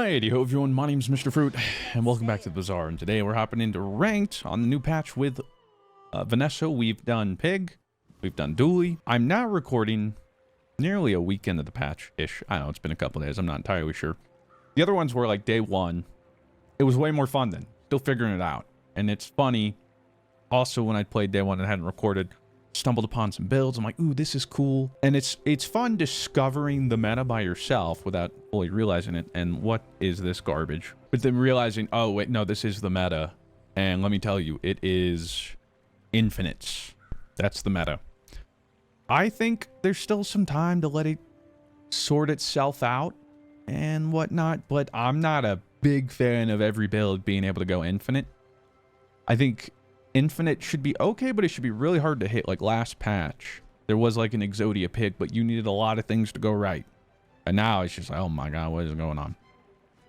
Alrighty, hello everyone, my name's Mr. Fruit, and welcome back to the Bazaar, and today we're hopping into Ranked on the new patch with Vanessa. We've done Pig, we've done Dooley. I'm now recording nearly a week into the patch-ish. I don't know, it's been a couple days, I'm not entirely sure. The other ones were like day one. It was way more fun then, still figuring it out. And it's funny, also when I played day one and hadn't recorded, stumbled upon some builds. I'm like, ooh, this is cool. And it's fun discovering the meta by yourself without fully realizing it. And what is this garbage? But then realizing, oh, wait, no, this is the meta. And let me tell you, it is infinites. That's the meta. I think there's still some time to let it sort itself out and whatnot. But I'm not a big fan of every build being able to go infinite. I think infinite should be okay, but it should be really hard to hit. Like last patch, there was like an Exodia pick, but you needed a lot of things to go right. And now it's just like, oh my god, what is going on?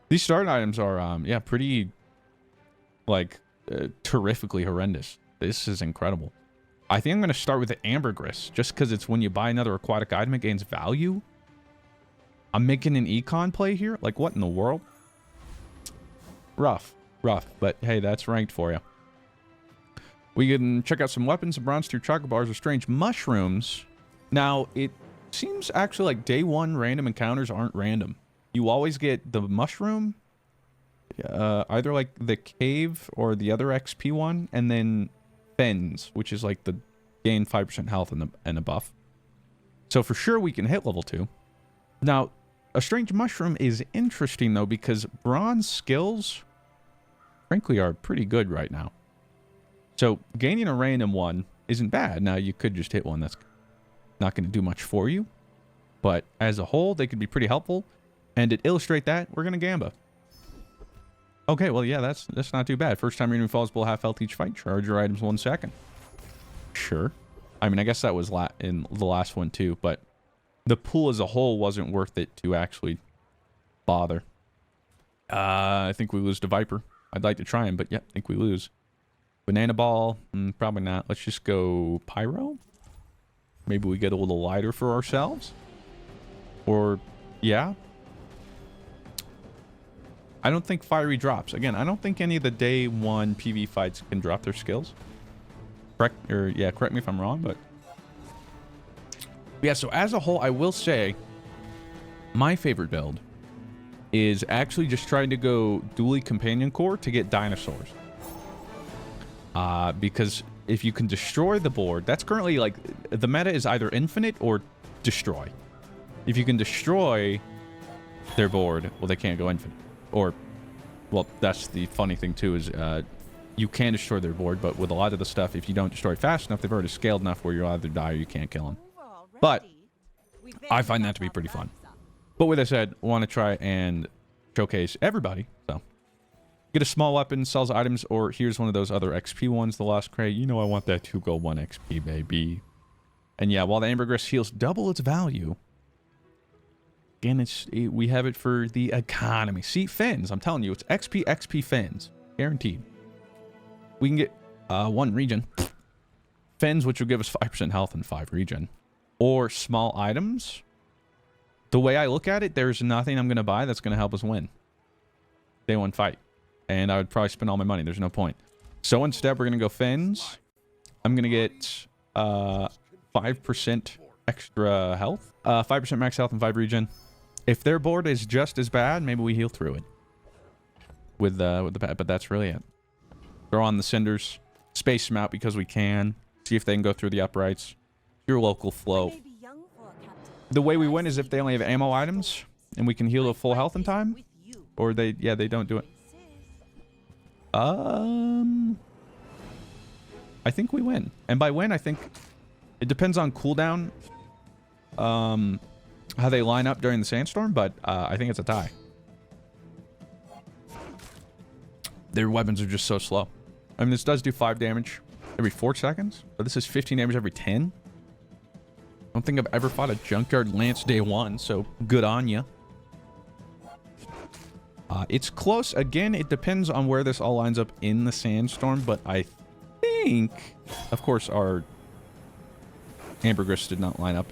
These start items are, yeah, pretty, like, terrifically horrendous. This is incredible. I think I'm going to start with the ambergris, just because it's when you buy another aquatic item, it gains value. I'm making an econ play here? Like, what in the world? Rough, but hey, that's ranked for you. We can check out some weapons, some bronze tier chocolate bars with strange mushrooms. Now, it seems actually like day one random encounters aren't random. You always get the mushroom, either like the cave or the other XP one, and then Fens, which is like the gain 5% health and a buff. So for sure we can hit level 2. Now, a strange mushroom is interesting though, because bronze skills, frankly, are pretty good right now. So gaining a random one isn't bad. Now you could just hit one that's not going to do much for you, but as a whole they could be pretty helpful. And to illustrate that, we're going to gamba. Okay, well yeah, that's not too bad. First time your enemy falls below half health each fight, charge your items 1 second. Sure. I mean, I guess that was in the last one too, but the pool as a whole wasn't worth it to actually bother. I think we lose to Viper. I'd like to try him, but yeah, I think we lose. Banana ball? Probably not. Let's just go pyro. Maybe we get a little lighter for ourselves. Or, yeah. I don't think fiery drops. Again, I don't think any of the day one PV fights can drop their skills. Correct me if I'm wrong, but yeah, so as a whole, I will say my favorite build is actually just trying to go Dooley Companion Core to get dinosaurs. Because if you can destroy the board, that's currently like the meta is either infinite or destroy. If you can destroy their board, well, they can't go infinite. Or, well, that's the funny thing too, is you can destroy their board, but with a lot of the stuff, if you don't destroy it fast enough, they've already scaled enough where you'll either die or you can't kill them. But I find that to be pretty fun. But with that said, I want to try and showcase everybody, so get a small weapon, sells items, or here's one of those other XP ones, the Lost Crate. You know I want that 2 gold 1 XP, baby. And yeah, while the ambergris heals double its value, again, we have it for the economy. See, Fens, I'm telling you, it's XP Fens. Guaranteed. We can get 1 regen. Fens, which will give us 5% health and 5 regen. Or small items. The way I look at it, there's nothing I'm going to buy that's going to help us win. Day 1 fight. And I would probably spend all my money. There's no point. So instead, we're going to go Fens. I'm going to get 5% extra health. 5% max health and 5 regen. If their board is just as bad, maybe we heal through it. With the pet, but that's really it. Throw on the cinders. Space them out because we can. See if they can go through the uprights. Your local flow. The way we win is if they only have ammo items. And we can heal to full health in time. Or they don't do it. I think we win. And by win, I think it depends on cooldown. How they line up during the sandstorm, but I think it's a tie. Their weapons are just so slow. I mean, this does do 5 damage every 4 seconds, but this is 15 damage every 10. I don't think I've ever fought a Junkyard Lance day 1, so good on ya. It's close. Again, it depends on where this all lines up in the sandstorm, but I think, of course, our ambergris did not line up.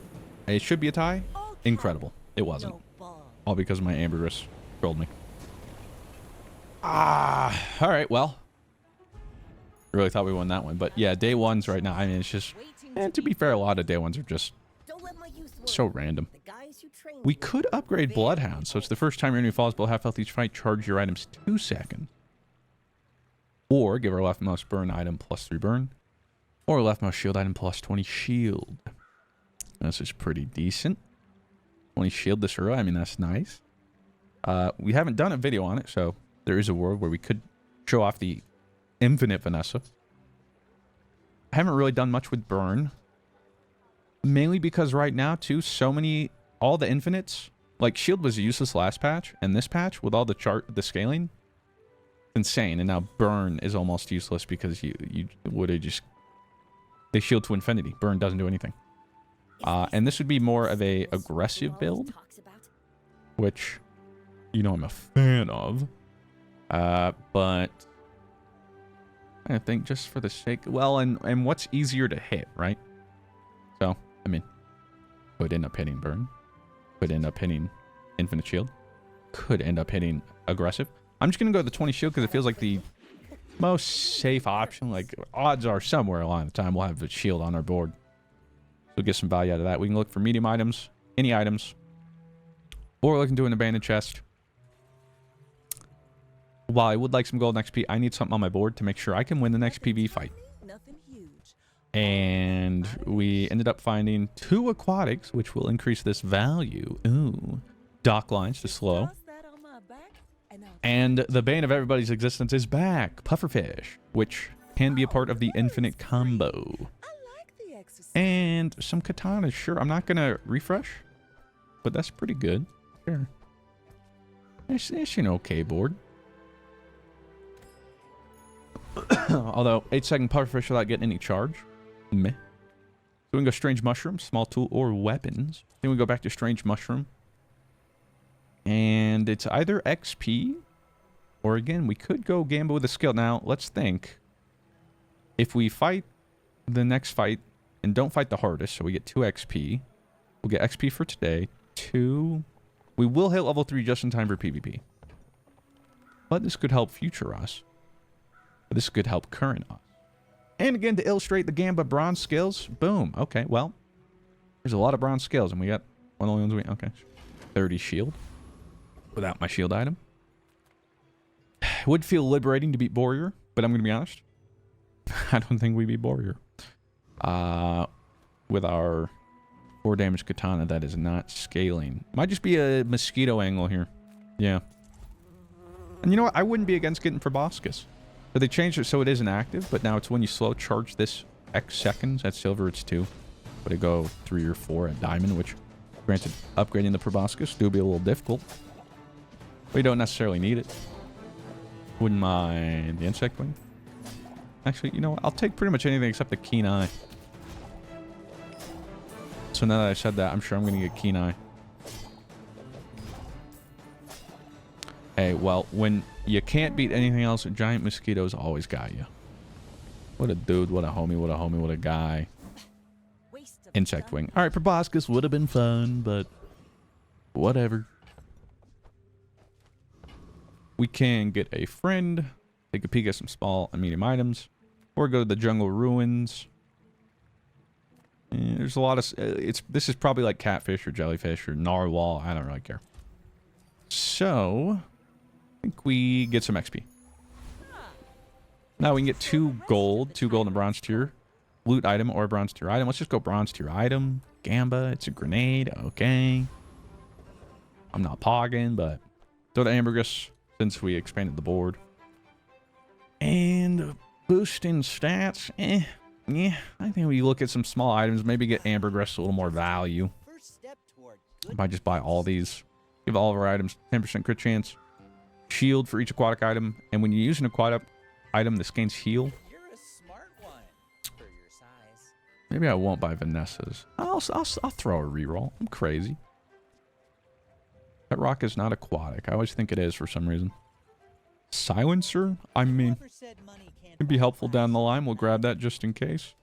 It should be a tie. Incredible. It wasn't. All because my ambergris trolled me. All right, well. Really thought we won that one. But yeah, day ones right now, I mean, it's just... And to be fair, a lot of day ones are just so random. We could upgrade Bloodhound, so it's the first time your enemy falls below half health each fight, charge your items 2 seconds. Or give our leftmost burn item +3 burn. Or leftmost shield item +20 shield. This is pretty decent. 20 shield this early, I mean, that's nice. We haven't done a video on it, so there is a world where we could show off the infinite Vanessa. I haven't really done much with burn. Mainly because right now, too, all the infinites, like shield was useless last patch, and this patch, with all the scaling, insane. And now burn is almost useless because you would have just... They shield to infinity. Burn doesn't do anything. And this would be more of a aggressive build, which, you know, I'm a fan of. But I think just for the sake... Well, and what's easier to hit, right? So, I mean, could end up hitting burn. Could end up hitting infinite shield. Could end up hitting aggressive. I'm just going to go with the 20 shield because it feels like the most safe option. Like, odds are somewhere along the time we'll have a shield on our board. So get some value out of that. We can look for medium items, any items, or we can do an abandoned chest. While I would like some gold XP, I need something on my board to make sure I can win the next PvE fight. And we ended up finding 2 aquatics, which will increase this value. Ooh. Dock lines to slow. And the bane of everybody's existence is back. Pufferfish, which can be a part of the infinite combo. And some katanas. Sure, I'm not going to refresh, but that's pretty good. Sure. It's an okay board. Although, 8-second pufferfish without getting any charge. Meh. So we can go strange mushroom, small tool, or weapons. Then we go back to strange mushroom. And it's either XP, or again, we could go gamble with a skill. Now, let's think. If we fight the next fight and don't fight the hardest, so we get 2 XP. We'll get XP for today. 2. We will hit level 3 just in time for PvP. But this could help future us. But this could help current us. And again, to illustrate the Gamba bronze skills. Boom. Okay, well. There's a lot of bronze skills, and we got one of the ones we... Okay. 30 shield. Without my shield item. It would feel liberating to beat Warrior, but I'm going to be honest. I don't think we beat Warrior. With our 4 damage katana that is not scaling. Might just be a mosquito angle here. Yeah. And you know what? I wouldn't be against getting proboscis. So they changed it so it isn't active, but now it's when you slow charge this X seconds. At silver, it's 2. But it go 3 or 4 at diamond, which, granted, upgrading the proboscis do be a little difficult. But you don't necessarily need it. Wouldn't mind the insect wing. Actually, you know what? I'll take pretty much anything except the keen eye. So now that I said that, I'm sure I'm going to get keen eye. Hey, well, when you can't beat anything else, giant mosquitoes always got you. What a dude, what a homie, what a homie, what a guy. Insect wing. Alright, proboscis would have been fun, but whatever. We can get a friend, take a peek at some small and medium items, or go to the jungle ruins. And there's a lot of... This is probably like catfish or jellyfish or narwhal. I don't really care. So... I think we get some XP. Now we can get 2 gold and bronze tier. Loot item or bronze tier item. Let's just go bronze tier item. Gamba, it's a grenade. Okay. I'm not pogging, but throw the ambergris since we expanded the board. And boosting stats. Yeah, I think we look at some small items. Maybe get ambergris a little more value. If I just buy all these. Give all of our items 10% crit chance. Shield for each aquatic item, and when you use an aquatic item, this gains heal. You're a smart one for your size. Maybe I won't buy Vanessa's. I'll throw a reroll. I'm crazy. That rock is not aquatic. I always think it is for some reason. Silencer? I mean, it'd be helpful down the line. We'll grab that just in case.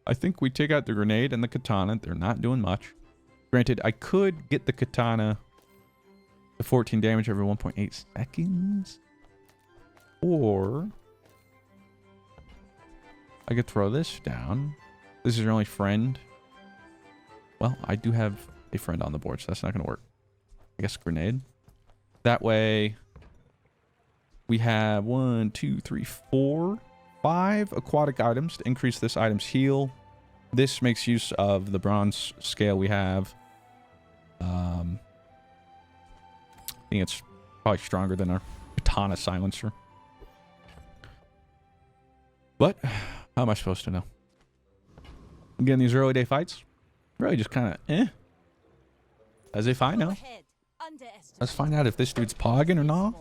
I think we take out the grenade and the katana. They're not doing much. Granted, I could get the katana... The 14 damage every 1.8 seconds. Or I could throw this down. This is your only friend. Well, I do have a friend on the board, so that's not going to work. I guess grenade. That way, we have 1, 2, 3, 4, 5 aquatic items to increase this item's heal. This makes use of the bronze scale we have. I think it's probably stronger than our katana silencer. But how am I supposed to know? Again, these early day fights, really just kind of as if I know. Let's find out if this dude's pogging or not.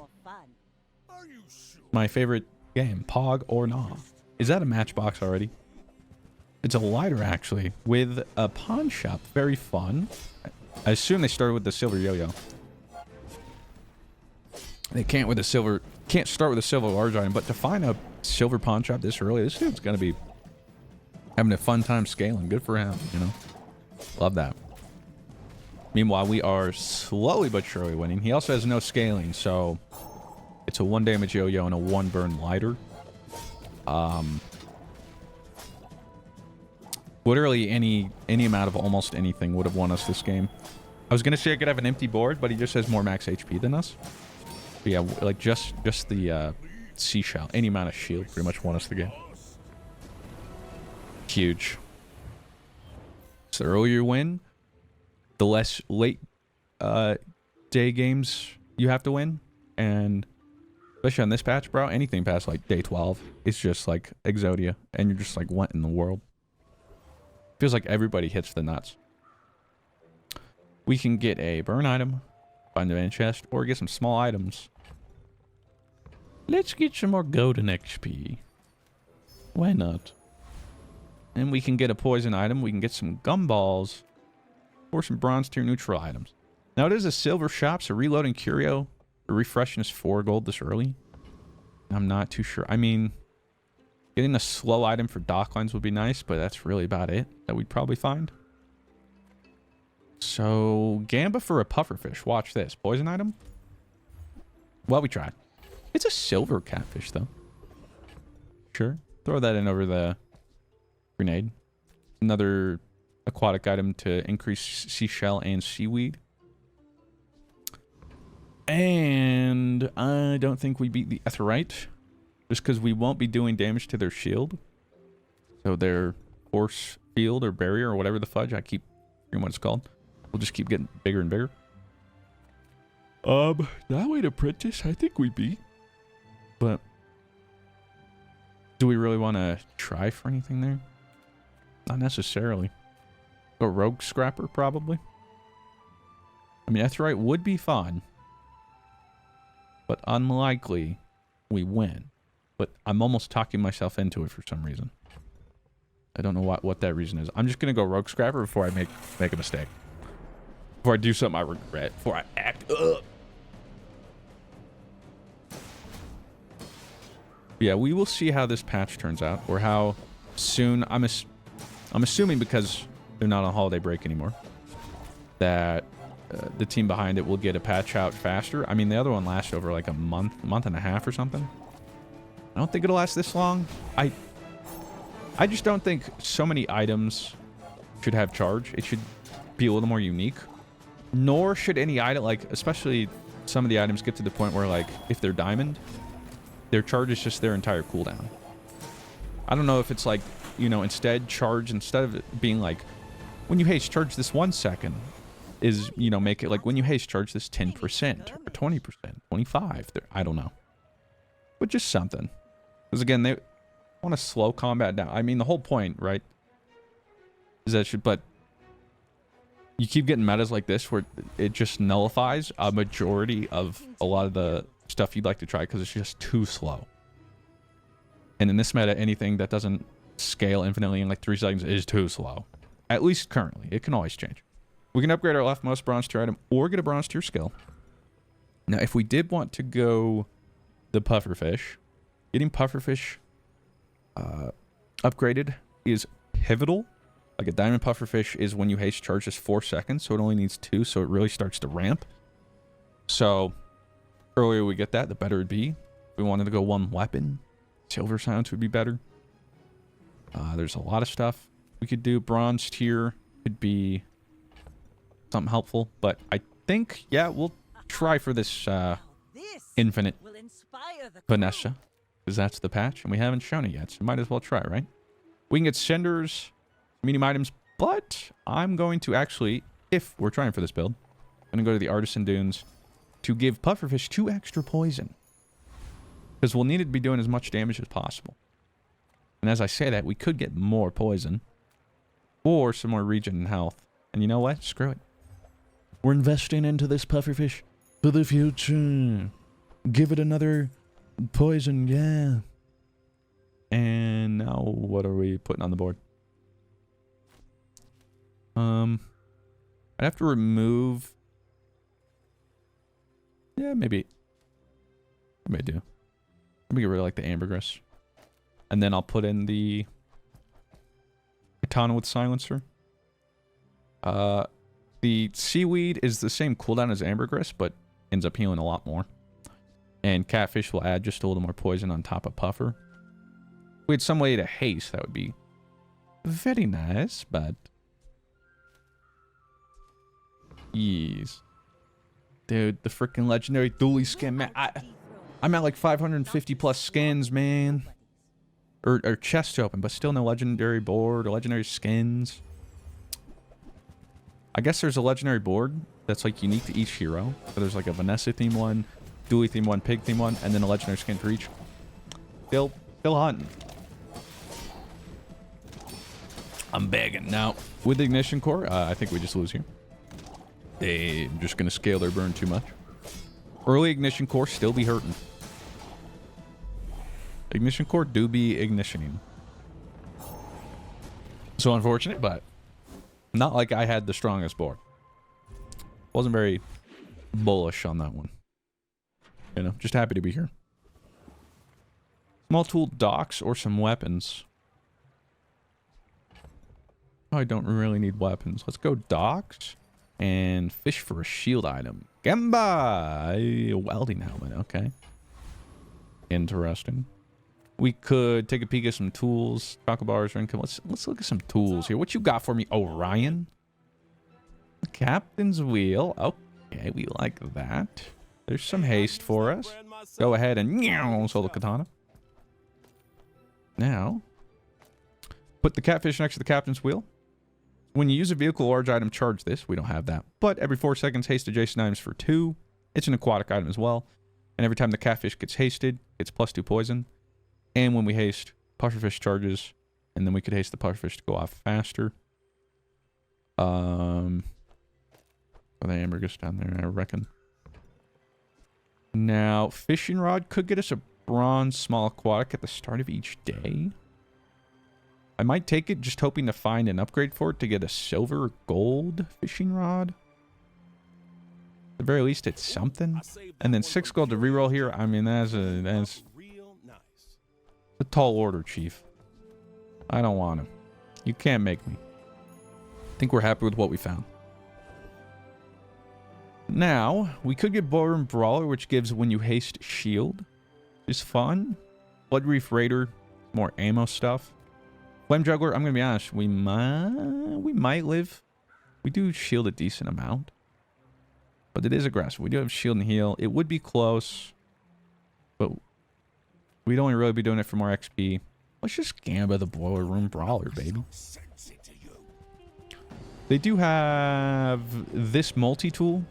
My favorite game, Pog or Nah. Is that a matchbox already? It's a lighter, actually, with a pawn shop. Very fun. I assume they started with the silver yo-yo. They can't start with a silver large item, but to find a silver pawn shop this early, this dude's gonna be having a fun time scaling. Good for him, you know? Love that. Meanwhile, we are slowly but surely winning. He also has no scaling, so it's a 1 damage yo-yo and a 1 burn lighter. Literally any amount of almost anything would have won us this game. I was gonna say I could have an empty board, but he just has more max HP than us. But yeah, like just the seashell, any amount of shield pretty much won us the game. Huge. So the earlier you win, the less late day games you have to win. And especially on this patch, bro, anything past like day 12, it's just like Exodia. And you're just like, what in the world? Feels like everybody hits the nuts. We can get a burn item, find the van chest, or get some small items. Let's get some more golden XP. Why not? And we can get a poison item. We can get some gumballs. Or some bronze tier neutral items. Now it is a silver shop, so reloading curio or refreshing is 4 gold this early. I'm not too sure. I mean, getting a slow item for docklines would be nice, but that's really about it that we'd probably find. So, Gamba for a pufferfish. Watch this. Poison item? Well, we tried. It's a silver catfish, though. Sure. Throw that in over the grenade. Another aquatic item to increase seashell and seaweed. And I don't think we beat the Etherite. Just because we won't be doing damage to their shield. So their force field or barrier or whatever the fudge, I keep forgetting what it's called. We'll just keep getting bigger and bigger. That way to apprentice, I think we beat. But do we really want to try for anything there? Not necessarily. Go rogue scrapper, probably. I mean, Etherite would be fun. But unlikely we win. But I'm almost talking myself into it for some reason. I don't know what that reason is. I'm just going to go rogue scrapper before I make a mistake. Before I do something I regret. Before I act up. Yeah, we will see how this patch turns out. Or how soon... I'm assuming because they're not on holiday break anymore. That the team behind it will get a patch out faster. I mean, the other one lasted over like a month and a half or something. I don't think it'll last this long. I just don't think so many items should have charge. It should be a little more unique. Nor should any item, like, especially some of the items get to the point where, like, if they're diamond, their charge is just their entire cooldown. I don't know if it's like, you know, instead of it being like, when you haste charge this 1 second, is, you know, make it like, when you haste charge this 10% or 20%, 25%. I don't know. But just something. Because again, they want to slow combat down. I mean, the whole point, right, is that but you keep getting metas like this where it just nullifies a majority of a lot of the stuff you'd like to try because it's just too slow. And in this meta, anything that doesn't scale infinitely in like 3 seconds is too slow. At least currently. It can always change. We can upgrade our leftmost bronze tier item or get a bronze tier skill. Now, if we did want to go the pufferfish, getting pufferfish upgraded is pivotal. Like a diamond pufferfish is when you haste charge just 4 seconds, so it only needs 2, so it really starts to ramp. So earlier we get that, the better it'd be. we wanted to go one weapon. Silver silence would be better. There's a lot of stuff we could do. Bronze tier could be something helpful. But I think, yeah, we'll try for this infinite Vanessa. Because that's the patch. And we haven't shown it yet. So might as well try, right? We can get senders, medium items. But I'm going to actually, if we're trying for this build, I'm going to go to the Artisan Dunes to give pufferfish 2 extra poison. Because we'll need it to be doing as much damage as possible. And as I say that, we could get more poison. Or some more regen and health. And you know what? Screw it. We're investing into this pufferfish for the future. Give it another poison, yeah. And now what are we putting on the board? I'd have to remove... Yeah, maybe. Maybe I do. Let me get rid of, like, the ambergris. And then I'll put in the katana with silencer. The seaweed is the same cooldown as ambergris, but ends up healing a lot more. And catfish will add just a little more poison on top of puffer. If we had some way to haste, that would be very nice, but... Yes. Dude, the freaking legendary dually skin, man. I'm at like 550 plus skins, man. Or chests open, but still no legendary board or legendary skins. I guess there's a legendary board that's like unique to each hero. So there's like a Vanessa theme one, dually theme one, pig theme one, and then a legendary skin for each. Still hunting. I'm begging. Now, with the ignition core, I think we just lose here. They're just going to scale their burn too much. Early ignition core still be hurting. Ignition core do be ignitioning. So unfortunate, but not like I had the strongest board. Wasn't very bullish on that one. You know, just happy to be here. Small tool docks or some weapons. Oh, I don't really need weapons. Let's go docks and fish for a shield item. Gemba! A welding helmet, okay. Interesting. We could take a peek at some tools. Chocolate bars or income. Let's look at some tools here. What you got for me, Orion? Captain's wheel. Okay, we like that. There's some haste for us. Go ahead and solo katana. Now, put the catfish next to the captain's wheel. When you use a vehicle large item, charge this. We don't have that. But every 4 seconds, haste adjacent items for 2. It's an aquatic item as well. And every time the catfish gets hasted, it's +2 poison. And when we haste, pufferfish charges. And then we could haste the pufferfish to go off faster. Oh, the ambergris down there, I reckon. Now, fishing rod could get us a bronze small aquatic at the start of each day. I might take it, just hoping to find an upgrade for it to get a silver or gold fishing rod. At the very least, it's something. And then 6 gold to reroll here. I mean, that's a tall order, Chief. I don't want to. You can't make me. I think we're happy with what we found. Now, we could get Ballroom Brawler, which gives when you haste shield. Is fun. Blood Reef Raider, more ammo stuff. Flame Juggler, I'm going to be honest, we might live. We do shield a decent amount. But it is aggressive. We do have shield and heal. It would be close. But we'd only really be doing it for more XP. Let's just Gamba the Boiler Room Brawler, baby. They do have this multi-tool,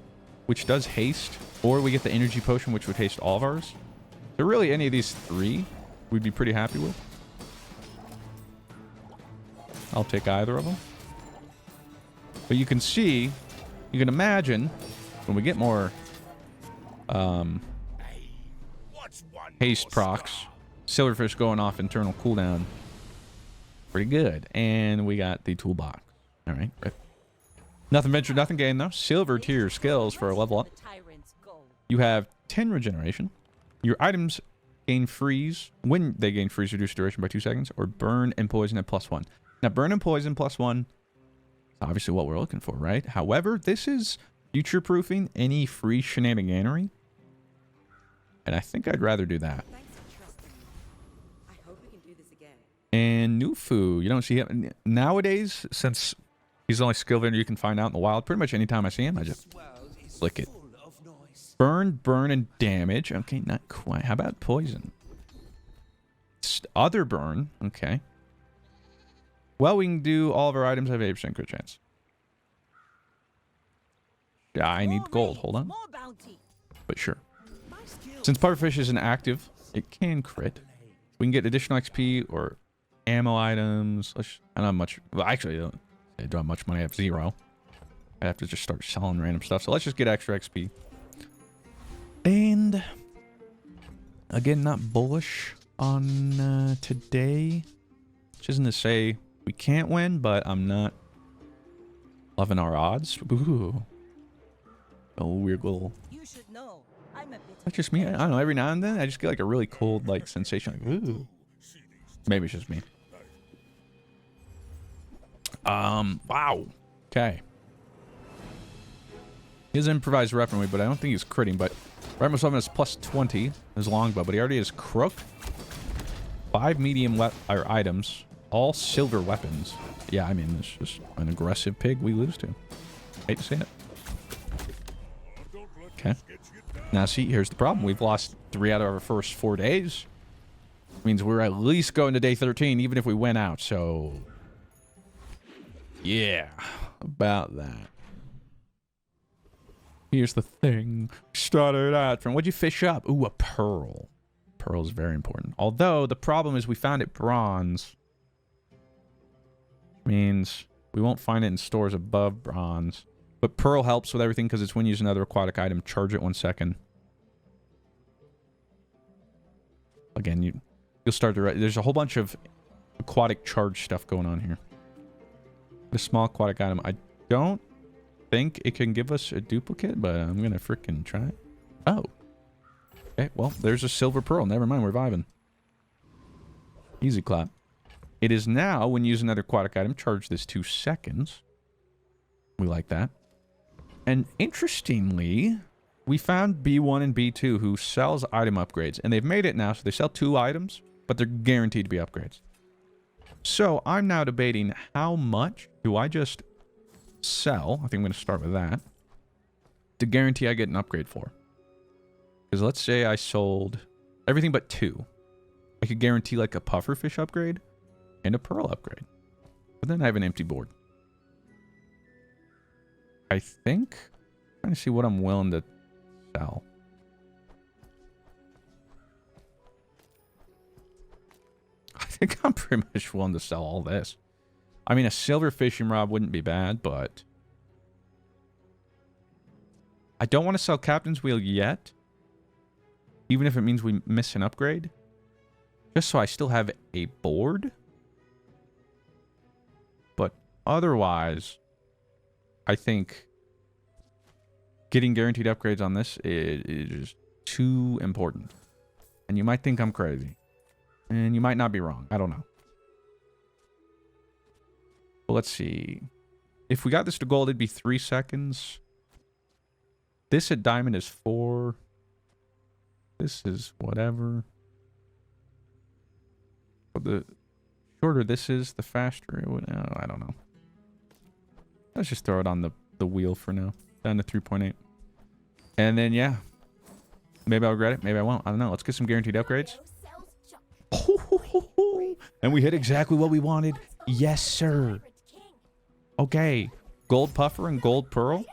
which does haste. Or we get the energy potion, which would haste all of ours. So really, any of these 3 we'd be pretty happy with. I'll take either of them. But you can see, you can imagine, when we get more haste procs, silverfish going off internal cooldown, pretty good. And we got the toolbox. All right. Nothing ventured, nothing gained, though. Silver tier skills for a level up. You have 10 regeneration. Your items gain freeze. When they gain freeze, reduce duration by 2 seconds. Or burn and poison at +1. Now, burn and poison +1 is obviously what we're looking for, right? However, this is future-proofing any free shenaniganery. And I think I'd rather do that. Nufu. You don't see him nowadays, since he's the only skill vendor you can find out in the wild. Pretty much anytime I see him, I just flick it. Burn, burn, and damage. Okay, not quite. How about poison? Other burn. Okay. Well, we can do all of our items have 80% crit chance. Yeah, I need gold. Hold on. But sure. Since pufferfish isn't active, it can crit. We can get additional XP or ammo items. I don't have much. Well, actually, I don't have much money. I have 0. I have to just start selling random stuff. So let's just get extra XP. And again, not bullish on today. Which isn't to say we can't win, but I'm not loving our odds. Ooh. A weird little. You should know. I'm a bit. That's just me. I don't know. Every now and then, I just get like a really cold like sensation. Like, ooh. Maybe it's just me. Wow. Okay. He has improvised weaponry, but I don't think he's critting. But right most weapon is plus 20. His longbow, but he already has Crook. 5 medium items, all silver weapons. Yeah, I mean, it's just an aggressive pig we lose to. Hate to say it. Okay. Now, see, here's the problem. We've lost 3 out of our first 4 days. Means we're at least going to day 13, even if we went out. So, yeah, about that. Here's the thing. Started out from, what'd you fish up? Ooh, a pearl. Pearl is very important. Although, the problem is we found it bronze. Means we won't find it in stores above bronze. But pearl helps with everything because it's when you use another aquatic item. Charge it 1 second. Again, you'll start to... There's a whole bunch of aquatic charge stuff going on here. The small aquatic item. I don't think it can give us a duplicate, but I'm going to freaking try it. Oh. Okay, well, there's a silver pearl. Never mind, we're vibing. Easy clap. It is now, when you use another aquatic item, charge this 2 seconds. We like that. And interestingly, we found B1 and B2 who sells item upgrades. And they've made it now, so they sell 2 items, but they're guaranteed to be upgrades. So I'm now debating how much do I just sell, I think I'm going to start with that, to guarantee I get an upgrade for. Because let's say I sold everything but 2. I could guarantee like a pufferfish upgrade and a pearl upgrade. But then I have an empty board. I think, I'm trying to see what I'm willing to sell. I think I'm pretty much willing to sell all this. I mean, a silver fishing rod wouldn't be bad, but I don't want to sell Captain's Wheel yet, even if it means we miss an upgrade, just so I still have a board. But otherwise, I think getting guaranteed upgrades on this is too important. And you might think I'm crazy. And you might not be wrong. I don't know. But let's see. If we got this to gold, it'd be 3 seconds. This at diamond is 4. This is whatever. But the shorter this is, the faster it would... Oh, I don't know. Let's just throw it on the wheel for now. Down to 3.8. And then, yeah. Maybe I'll regret it. Maybe I won't. I don't know. Let's get some guaranteed upgrades. And we hit exactly what we wanted. Yes, sir. Okay. Gold puffer and gold pearl.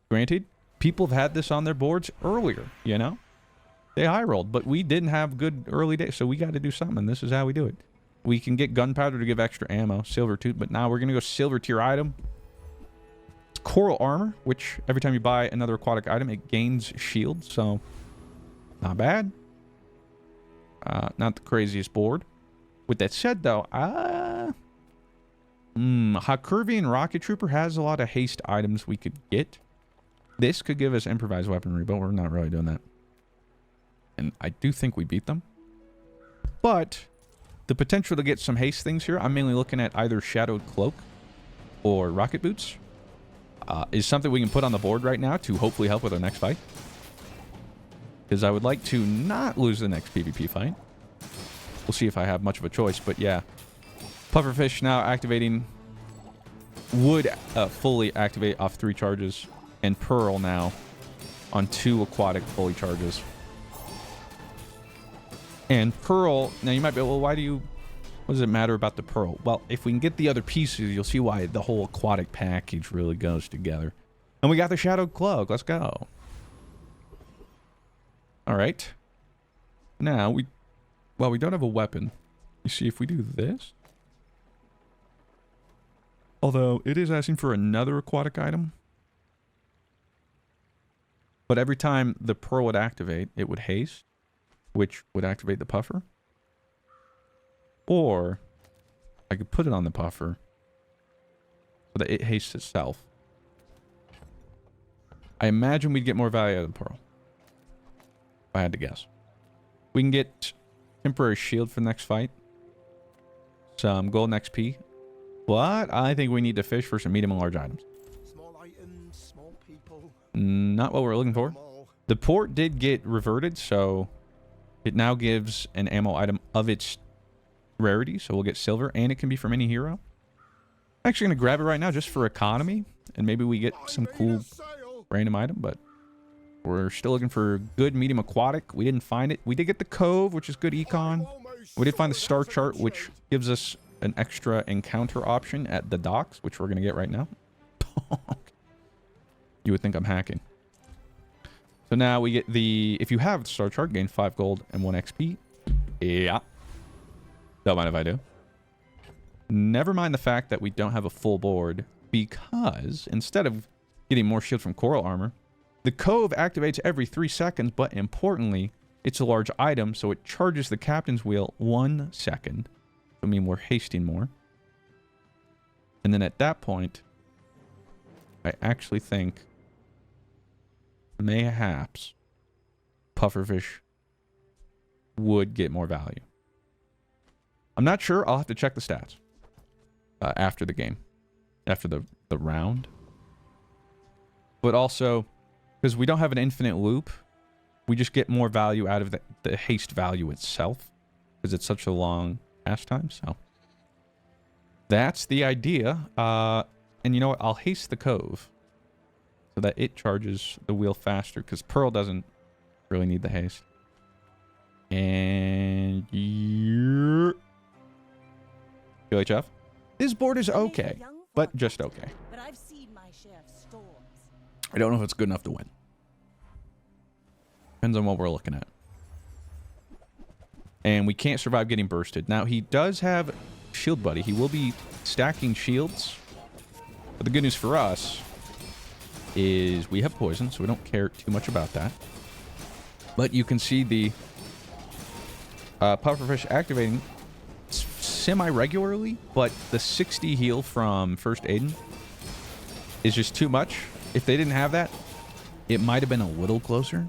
Granted, people have had this on their boards earlier, you know? They high rolled, but we didn't have good early days, so we got to do something. This is how we do it. We can get gunpowder to give extra ammo. Silver too, but now we're going to go silver tier item. It's coral armor, which every time you buy another aquatic item, it gains shield, so not bad. Not the craziest board. With that said, though, Hakurvian Rocket Trooper has a lot of haste items we could get. This could give us improvised weaponry, but we're not really doing that. And I do think we beat them. But the potential to get some haste things here, I'm mainly looking at either Shadowed Cloak or Rocket Boots. Is something we can put on the board right now to hopefully help with our next fight. Because I would like to not lose the next PvP fight. We'll see if I have much of a choice, but yeah. Pufferfish now activating. Would fully activate off 3 charges. And Pearl now on 2 aquatic fully charges. And Pearl, now you might be, well, what does it matter about the Pearl? Well, if we can get the other pieces, you'll see why the whole aquatic package really goes together. And we got the Shadowed Cloak. Let's go. All right. Now, we don't have a weapon. You see, if we do this. Although, it is asking for another aquatic item. But every time the Pearl would activate, it would haste, which would activate the Puffer. Or, I could put it on the Puffer so that it hastes itself. I imagine we'd get more value out of the Pearl. If I had to guess. We can get temporary shield for the next fight. Some golden XP. But I think we need to fish for some medium and large items. Small items, small people. Not what we're looking for. The port did get reverted, so it now gives an ammo item of its rarity. So we'll get silver, and it can be from any hero. I'm actually going to grab it right now just for economy. And maybe we get some cool random item, but we're still looking for good medium aquatic. We didn't find it. We did get the Cove, which is good econ. We did find the star chart, which gives us an extra encounter option at the docks, which we're going to get right now. You would think I'm hacking. So now we get the... If you have the star chart, gain 5 gold and 1 XP. Yeah. Don't mind if I do. Never mind the fact that we don't have a full board, because instead of getting more shield from coral armor, the Cove activates every 3 seconds, but importantly, it's a large item, so it charges the captain's wheel 1 second. I mean, we're hasting more. And then at that point, I actually think mayhaps Pufferfish would get more value. I'm not sure. I'll have to check the stats after the game, after the round. But also, because we don't have an infinite loop, we just get more value out of the haste value itself, because it's such a long time. So that's the idea. And you know what? I'll haste the Cove so that it charges the wheel faster, because Pearl doesn't really need the haste. And QHF. This board is okay, but just okay. But I've seen my share of storms. I don't know if it's good enough to win. Depends on what we're looking at. And we can't survive getting bursted. Now, he does have Shield Buddy. He will be stacking shields. But the good news for us is we have poison, so we don't care too much about that. But you can see the Pufferfish activating semi-regularly, but the 60 heal from First Aiden is just too much. If they didn't have that, it might have been a little closer.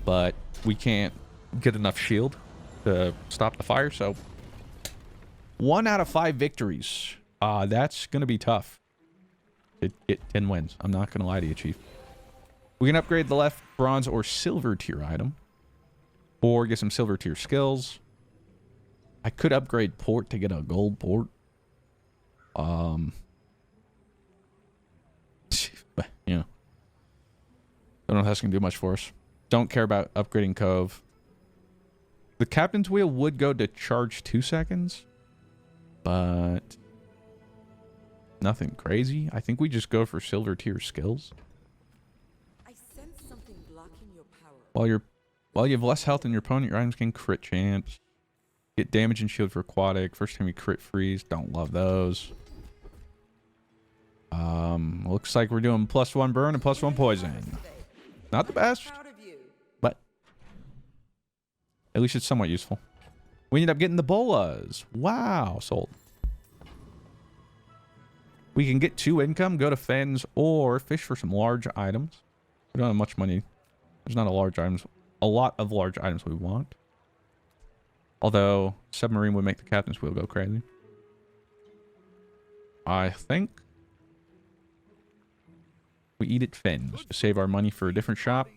But we can't get enough shield to stop the fire, so 1 out of 5 victories. That's gonna be tough to get 10 wins. I'm not gonna lie to you, Chief. We can upgrade the left bronze or silver tier item, or get some silver tier skills. I could upgrade port to get a gold port. But you know, don't know if that's gonna do much for us. Don't care about upgrading Cove. The captain's wheel would go to charge 2 seconds, but nothing crazy. I think we just go for silver tier skills. I sense something blocking your power. While you have less health than your opponent, your items gain crit chance. Get damage and shield for aquatic. First time you crit freeze. Don't love those. Looks like we're doing +1 burn and +1 poison. Not the best, but at least it's somewhat useful. We end up getting the bolas. Wow, sold. We can get 2 income, go to Fens, or fish for some large items. We don't have much money. There's not a lot of large items we want. Although submarine would make the captain's wheel go crazy. I think we eat at Fens to save our money for a different shop.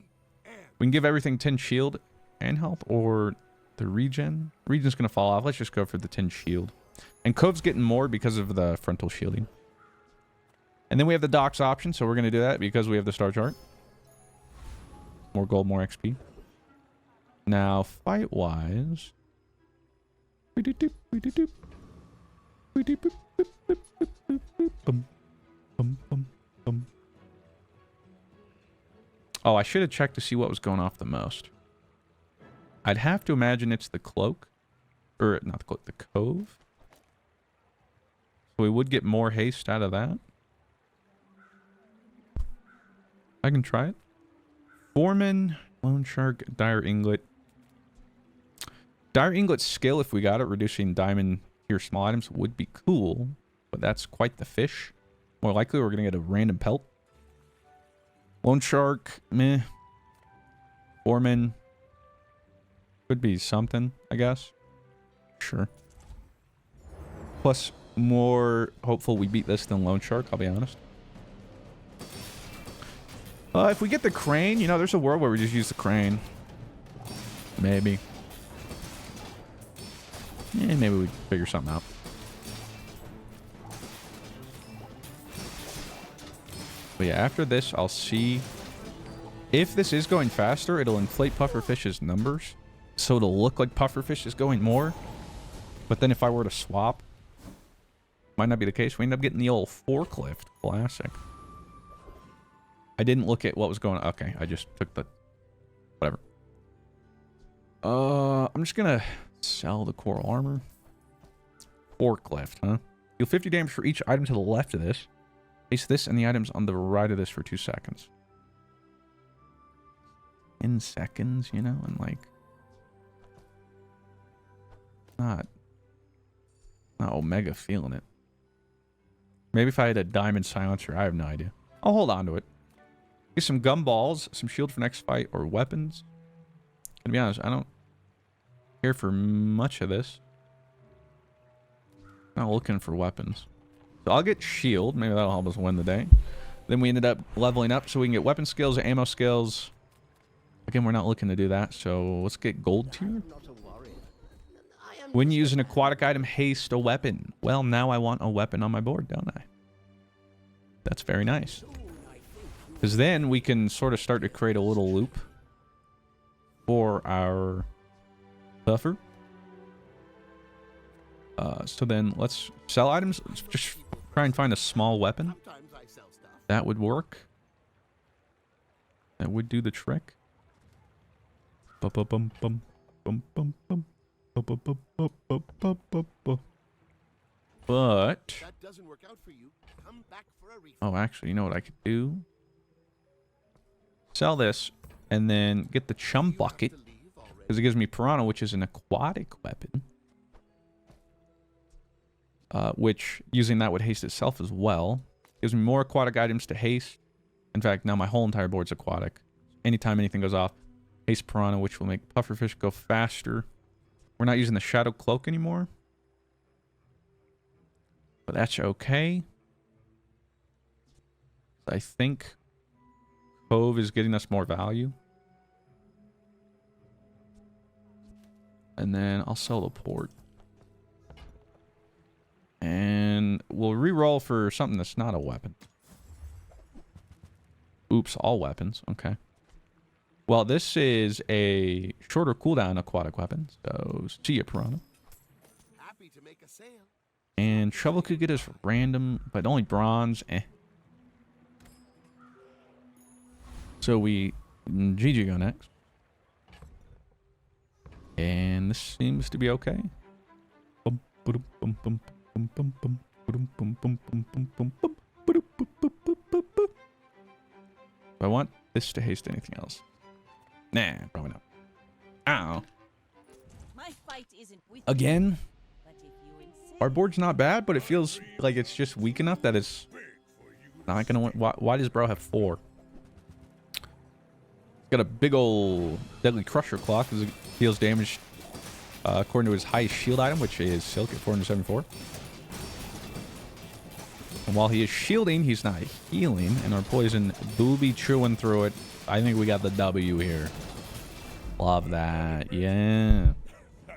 We can give everything 10 shield and health, or the regen. Regen's going to fall off. Let's just go for the 10 shield. And Cove's getting more because of the frontal shielding. And then we have the docks option, so we're going to do that because we have the star chart. More gold, more XP. Now, fight-wise... Oh, I should have checked to see what was going off the most. I'd have to imagine it's the cloak. Or, not the cloak, the cove. So we would get more haste out of that. I can try it. Foreman, Lone Shark, Dire Inglet. Dire Inglet's skill, if we got it, reducing diamond tier small items would be cool. But that's quite the fish. More likely we're going to get a random pelt. Lone Shark, meh. Foreman. Could be something, I guess. Sure. Plus, more hopeful we beat this than Lone Shark, I'll be honest. If we get the crane, you know, there's a world where we just use the crane. Maybe. Yeah, maybe we figure something out. But yeah, after this, I'll see. If this is going faster, it'll inflate pufferfish's numbers. So it'll look like pufferfish is going more. But then if I were to swap, might not be the case. We end up getting the old forklift. Classic. I didn't look at what was going on. Okay, I just took the... Whatever. I'm just gonna sell the coral armor. Forklift, huh? Deal 50 damage for each item to the left of this. Place this and the items on the right of this for 2 seconds. In seconds, you know, and like... Not Omega feeling it. Maybe if I had a diamond silencer, I have no idea. I'll hold on to it. Get some gumballs, some shield for next fight, or weapons. To be honest, I don't care for much of this. Not looking for weapons. So I'll get shield. Maybe that'll help us win the day. Then we ended up leveling up so we can get weapon skills, ammo skills. Again, we're not looking to do that, so let's get gold tier. When you use an aquatic item, haste a weapon. Well, now I want a weapon on my board, don't I? That's very nice. Because then we can sort of start to create a little loop for our buffer. So then let's sell items. Let's just try and find a small weapon. That would work. That would do the trick. But oh, actually, you know what I could do? Sell this and then get the chum bucket because it gives me piranha, which is an aquatic weapon. Which using that would haste itself as well. Gives me more aquatic items to haste. In fact, now my whole entire board's aquatic. Anytime anything goes off, haste piranha, which will make pufferfish go faster. We're not using the shadow cloak anymore. But that's okay. I think Cove is getting us more value. And then I'll sell the port. And we'll re-roll for something that's not a weapon. Oops, all weapons. Okay. Well, this is a shorter cooldown aquatic weapon. So, see ya, piranha. Happy to make a sale. And shovel could get us random, but only bronze. Eh. So we GG go next. And this seems to be okay. Do I want this to haste anything else? Nah, probably not. Ow. My fight isn't with Again? but if you insist, Our board's not bad, but it feels like it's just weak enough that it's not gonna win. Why does bro have 4? Got a big old deadly crusher clock because it deals damage according to his highest shield item, which is silk at 474. And while he is shielding, he's not healing, and our poison do be chewing through it. I think we got the W here. Love that. Yeah.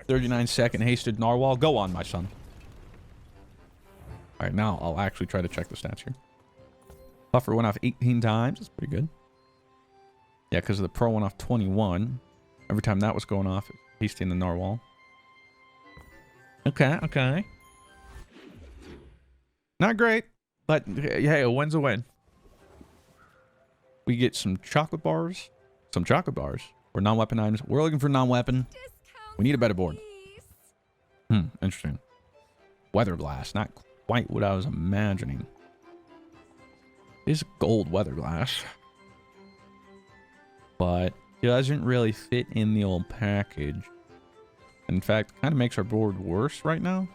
39-second hasted narwhal. Go on, my son. All right, now I'll actually try to check the stats here. Puffer went off 18 times. That's pretty good. Yeah, because the Pro went off 21. Every time that was going off, pasting the narwhal. Okay, okay. Not great, but hey, a win's a win. We get some chocolate bars. Some chocolate bars. Or non-weapon items. We're looking for non-weapon. We need a better board. Interesting. Weather glass. Not quite what I was imagining. It is gold weather glass. But it doesn't really fit in the old package. In fact, kind of makes our board worse right now.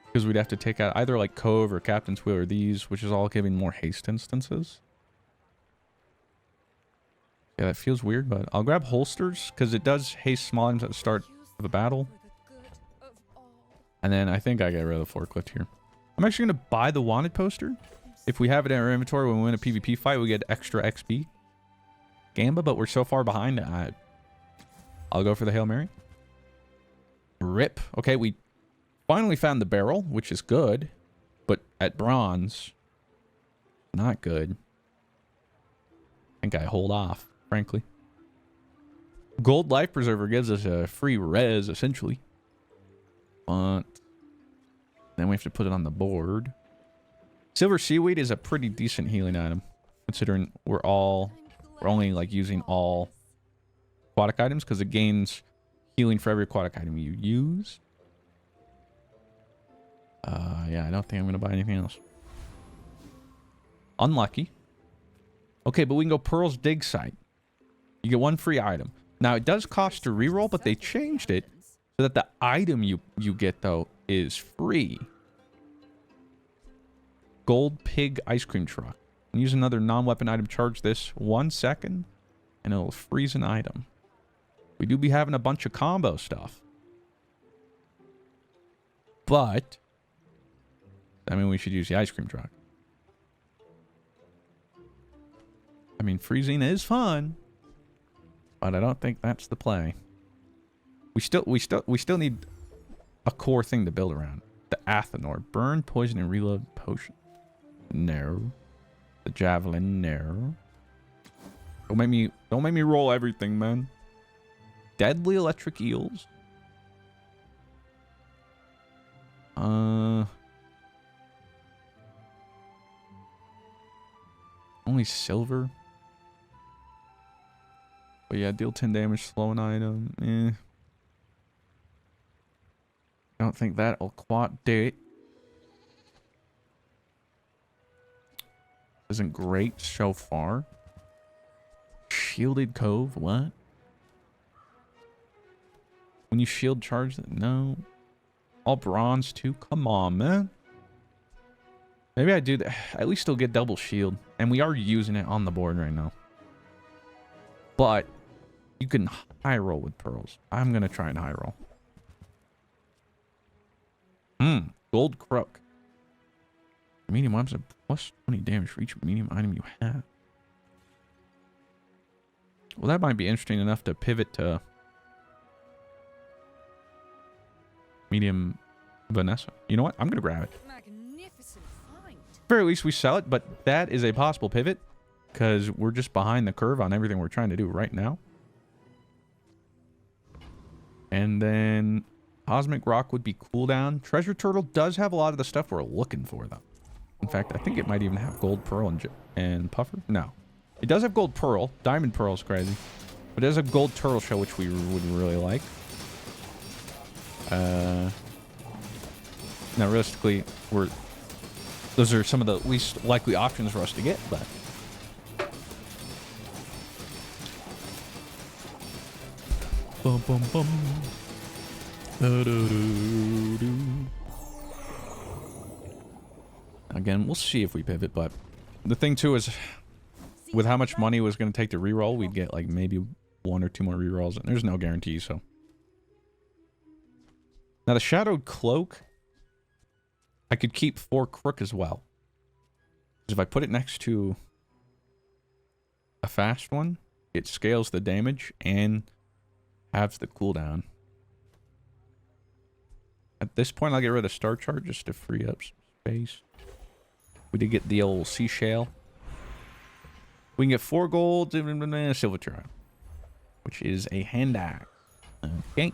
Because we'd have to take out either like Cove or Captain's Wheel or these, which is all giving more haste instances. Yeah, that feels weird, but I'll grab holsters because it does haste small items at the start of the battle. And then I think I get rid of the forklift here. I'm actually going to buy the wanted poster. If we have it in our inventory when we win a PvP fight, we get extra XP. Gamba, but we're so far behind. I'll go for the Hail Mary. Rip. Okay, we finally found the barrel, which is good. But at bronze, not good. I think I hold off, frankly. Gold Life Preserver gives us a free res, essentially. But then we have to put it on the board. Silver Seaweed is a pretty decent healing item, considering we're only like using all aquatic items, because it gains healing for every aquatic item you use. Yeah, I don't think I'm going to buy anything else. Unlucky. Okay, but we can go Pearl's Dig Site. You get one free item. Now, it does cost to reroll, but they changed it so that the item you get, though, is free. Gold Pig Ice Cream Truck. Use another non-weapon item. Charge this 1 second, and it'll freeze an item. We do be having a bunch of combo stuff. But I mean, we should use the ice cream truck. I mean, freezing is fun, but I don't think that's the play. We still need a core thing to build around. The Athenor. Burn, poison, and reload potion. No. The javelin. No. Don't make me roll everything, man. Deadly electric eels. Only silver. But yeah, deal 10 damage, slow an item. I don't think that'll quite do it. Isn't great so far. Shielded Cove, what? When you shield charge, no. All bronze too? Come on, man. Maybe I do that. At least still get double shield. And we are using it on the board right now. But you can high roll with pearls. I'm going to try and high roll. Gold Crook. Medium weapons have plus 20 damage for each medium item you have. Well, that might be interesting enough to pivot to medium Vanessa. You know what? I'm going to grab it. Magnificent find. Very least we sell it, but that is a possible pivot because we're just behind the curve on everything we're trying to do right now. And then Cosmic Rock would be cooldown. Treasure Turtle does have a lot of the stuff we're looking for, though. In fact, I think it might even have Gold Pearl and Puffer. No. It does have Gold Pearl. Diamond Pearl is crazy. But it does have Gold Turtle Shell, which we would really like. Now, realistically, those are some of the least likely options for us to get, but bum bum bum. Again, we'll see if we pivot, but the thing too is with how much money it was going to take to reroll, we'd get like maybe 1 or 2 more rerolls, and there's no guarantee, so. Now the Shadowed Cloak, I could keep for Crook as well. Because if I put it next to a fast one, it scales the damage and halves the cooldown. At this point, I'll get rid of Star Chart just to free up some space. We did get the old seashell. We can get 4 gold and a silver trial, which is a hand axe. Okay.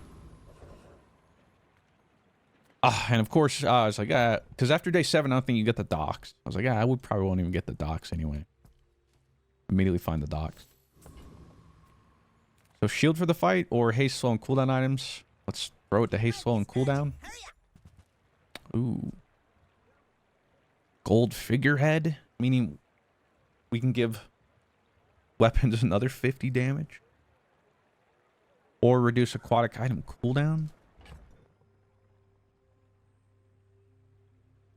And of course, I was like, because after day 7, I don't think you get the docks. I was like, I would probably won't even get the docks anyway. Immediately find the docks. So shield for the fight or haste, slow, and cooldown items. Let's throw it to haste, slow, and cooldown. Ooh. Gold figurehead, meaning we can give weapons another 50 damage. Or reduce aquatic item cooldown.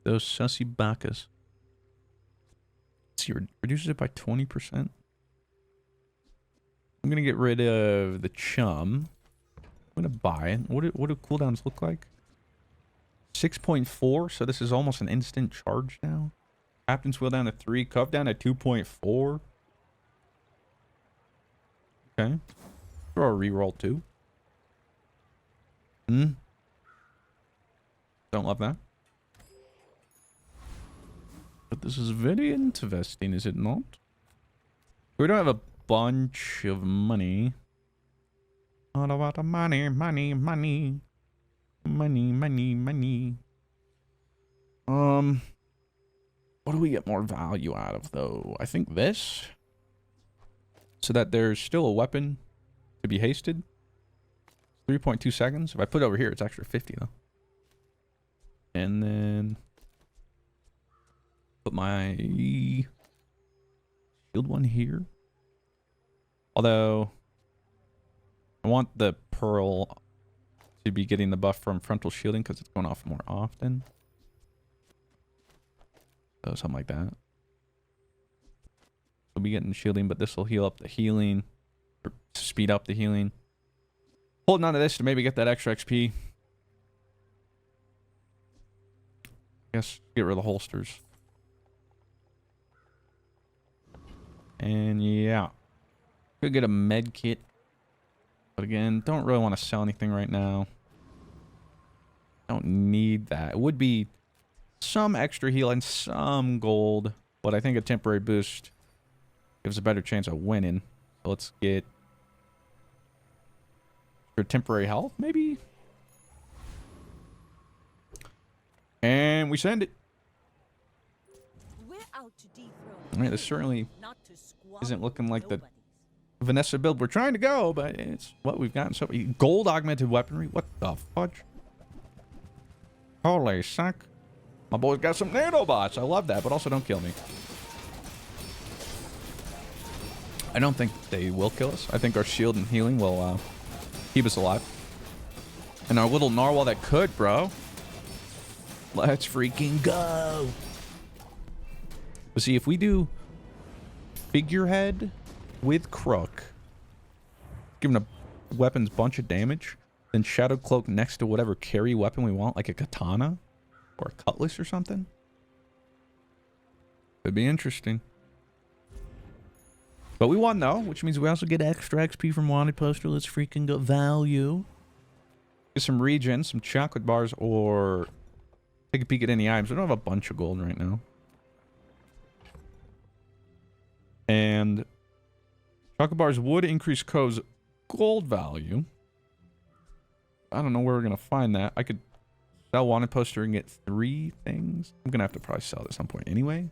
Those sussy bacas. Let's see, reduces it by 20%. I'm going to get rid of the chum. I'm going to buy it. What do cooldowns look like? 6.4, so this is almost an instant charge now. Captain's wheel down to 3, cuff down to 2.4. Okay. Throw a reroll too. Don't love that. But this is very interesting, is it not? We don't have a bunch of money. All about the money, money, money. Money, money, money. What do we get more value out of, though? I think this. So that there's still a weapon to be hasted. 3.2 seconds. If I put it over here, it's extra 50, though. And then put my shield one here. Although I want the pearl to be getting the buff from frontal shielding because it's going off more often. So something like that. We'll be getting shielding, but this will heal up the healing. Or speed up the healing. Holding on to this to maybe get that extra XP. Guess get rid of the holsters. And yeah. Could get a med kit. But again, don't really want to sell anything right now. Don't need that. It would be some extra heal and some gold. But I think a temporary boost gives a better chance of winning. So let's get for temporary health, maybe? And we send it. We're out to dethrone. Alright, this certainly Not to squabble isn't looking like the nobodies. Vanessa build we're trying to go, but it's what we've gotten. So gold augmented weaponry. What the fudge? Holy suck. My boy's got some nanobots. I love that, but also don't kill me. I don't think they will kill us. I think our shield and healing will keep us alive. And our little narwhal that could, bro. Let's freaking go. But see, if we do figurehead with Crook, giving a weapon's bunch of damage, then Shadow Cloak next to whatever carry weapon we want, like a katana or a cutlass or something. Could be interesting. But we won though, which means we also get extra XP from Wanted Poster. Let's freaking go. Value. Get some regen, some chocolate bars, or take a peek at any items. We don't have a bunch of gold right now. And chocolate bars would increase Cove's gold value. I don't know where we're going to find that. I could sell Wanted Poster and get 3 things. I'm going to have to probably sell it at some point anyway.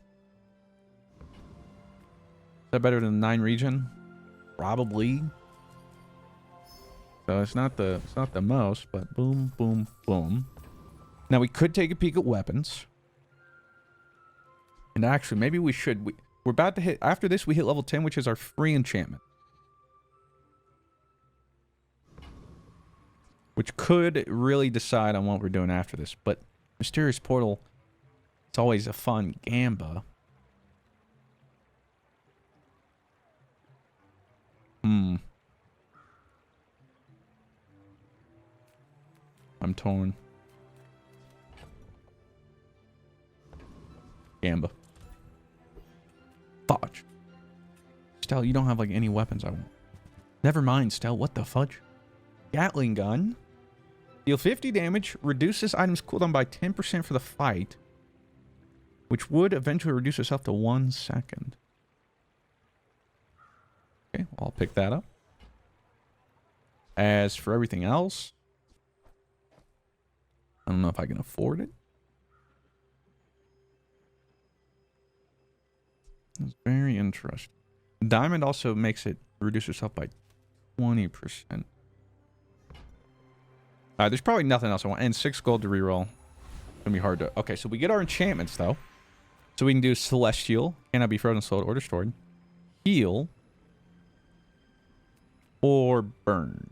Is that better than 9 regen? Probably. So it's not the most, but boom, boom, boom. Now we could take a peek at weapons. And actually, maybe we should. We're about to hit, after this, we hit level 10, which is our free enchantment. Which could really decide on what we're doing after this. But Mysterious Portal, it's always a fun gamba. I'm torn. Gamba. Fudge. Stell, you don't have like any weapons I want. Never mind, Stell. What the fudge? Gatling gun. Deal 50 damage. Reduce this item's cooldown by 10% for the fight, which would eventually reduce itself to 1 second. Okay, well, I'll pick that up. As for everything else, I don't know if I can afford it. It's very interesting. Diamond also makes it reduce yourself by 20%. There's probably nothing else I want. And 6 gold to reroll. It's gonna be hard to... Okay, so we get our enchantments, though. So we can do Celestial. Cannot be frozen, slowed, or destroyed. Heal. Or burn.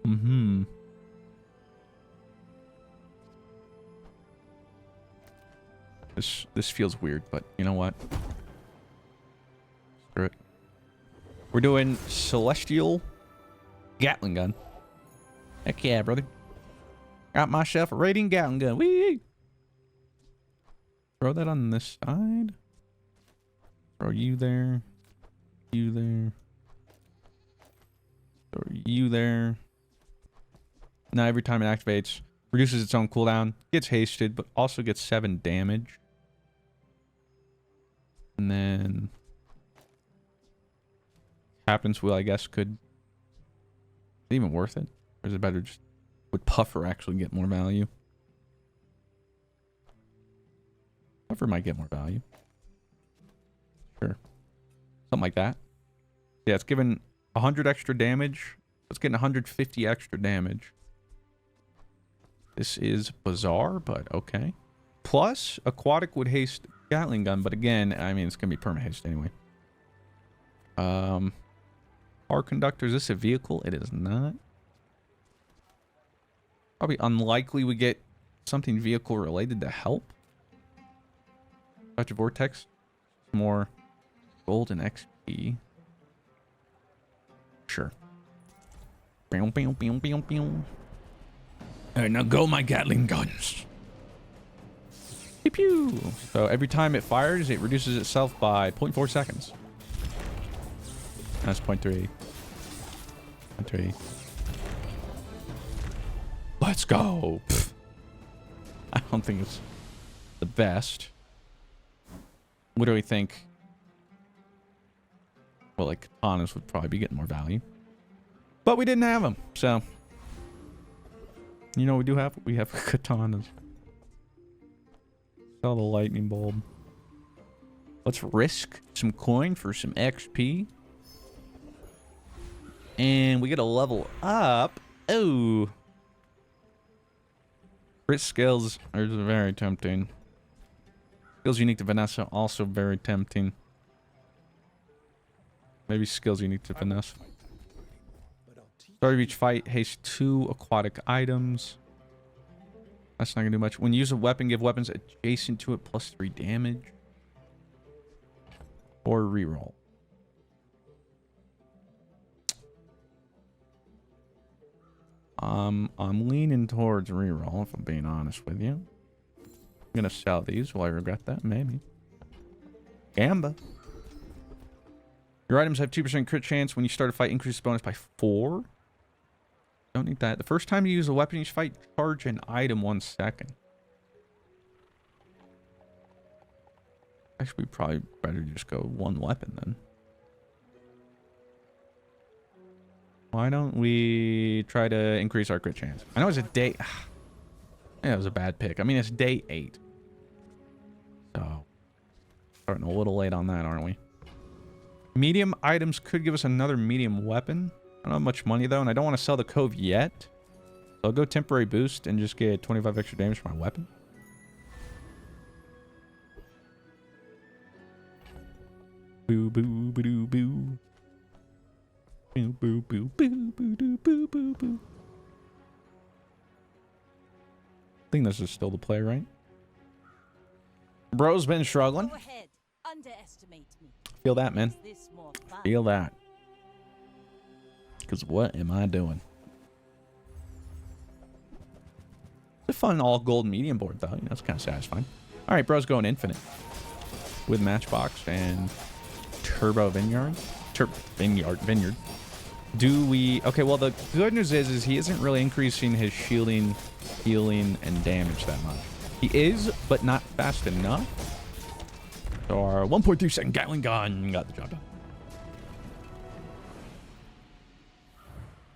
Mm-hmm. This feels weird, but you know what? Screw it. We're doing Celestial Gatling gun. Heck yeah, brother. Got myself a radiant Gatling gun. Whee! Throw that on this side. Throw you there. You there. Throw you there. Now every time it activates, reduces its own cooldown, gets hasted, but also gets 7 damage. And then Captain's Wheel, I guess, could... Is it even worth it? Or is it better just... Would Puffer actually get more value? Puffer might get more value. Sure. Something like that. Yeah, it's given 100 extra damage. It's getting 150 extra damage. This is Bazaar, but okay. Plus, Aquatic would haste Gatling gun, but again, I mean, it's going to be perma haste anyway. Car Conductor, is this a vehicle? It is not. Probably unlikely we get something vehicle related to help. Touch of Vortex. More gold and XP. Sure. Alright, now go my Gatling guns. Pew pew. So every time it fires, it reduces itself by 0.4 seconds. That's 0.3. 0.3. Let's go. Pfft. I don't think it's the best. What do we think? Well, like, katanas would probably be getting more value. But we didn't have them, so... You know what we do have? We have katanas. Sell the lightning bulb. Let's risk some coin for some XP. And we get a level up. Oh. Crit skills are very tempting. Skills unique to Vanessa, also very tempting. Maybe skills unique to Vanessa. Start of each fight, haste 2 aquatic items. That's not gonna do much. When you use a weapon, give weapons adjacent to it plus 3 damage. Or reroll. I'm leaning towards reroll, if I'm being honest with you. I'm gonna sell these. Will I regret that? Maybe. Gamba. Your items have 2% crit chance when you start a fight. Increase bonus by 4. Don't need that. The first time you use a weapon each fight, charge an item 1 second. Actually, we probably better just go 1 weapon then. Why don't we try to increase our crit chance? I know it's a day... Yeah, it was a bad pick. I mean, it's day 8. So, starting a little late on that, aren't we? Medium items could give us another medium weapon. I don't have much money, though, and I don't want to sell the Cove yet. So I'll go temporary boost and just get 25 extra damage for my weapon. Boo, boo, boo, boo, boo. Boo, boo, boo, boo, boo, boo, boo, boo, boo. I think this is still the play, right? Bro's been struggling. Go ahead. Underestimate me. Feel that, man. Is this more fun? Feel that. Because what am I doing? It's a fun all gold medium board, though. You know, it's kind of satisfying. All right, bro's going infinite with Matchbox and Turbo Vineyard. Vineyard. Do we... Okay, well, the good news is he isn't really increasing his shielding, healing, and damage that much. He is, but not fast enough. So our 1.2 second Gatling gun got the job done.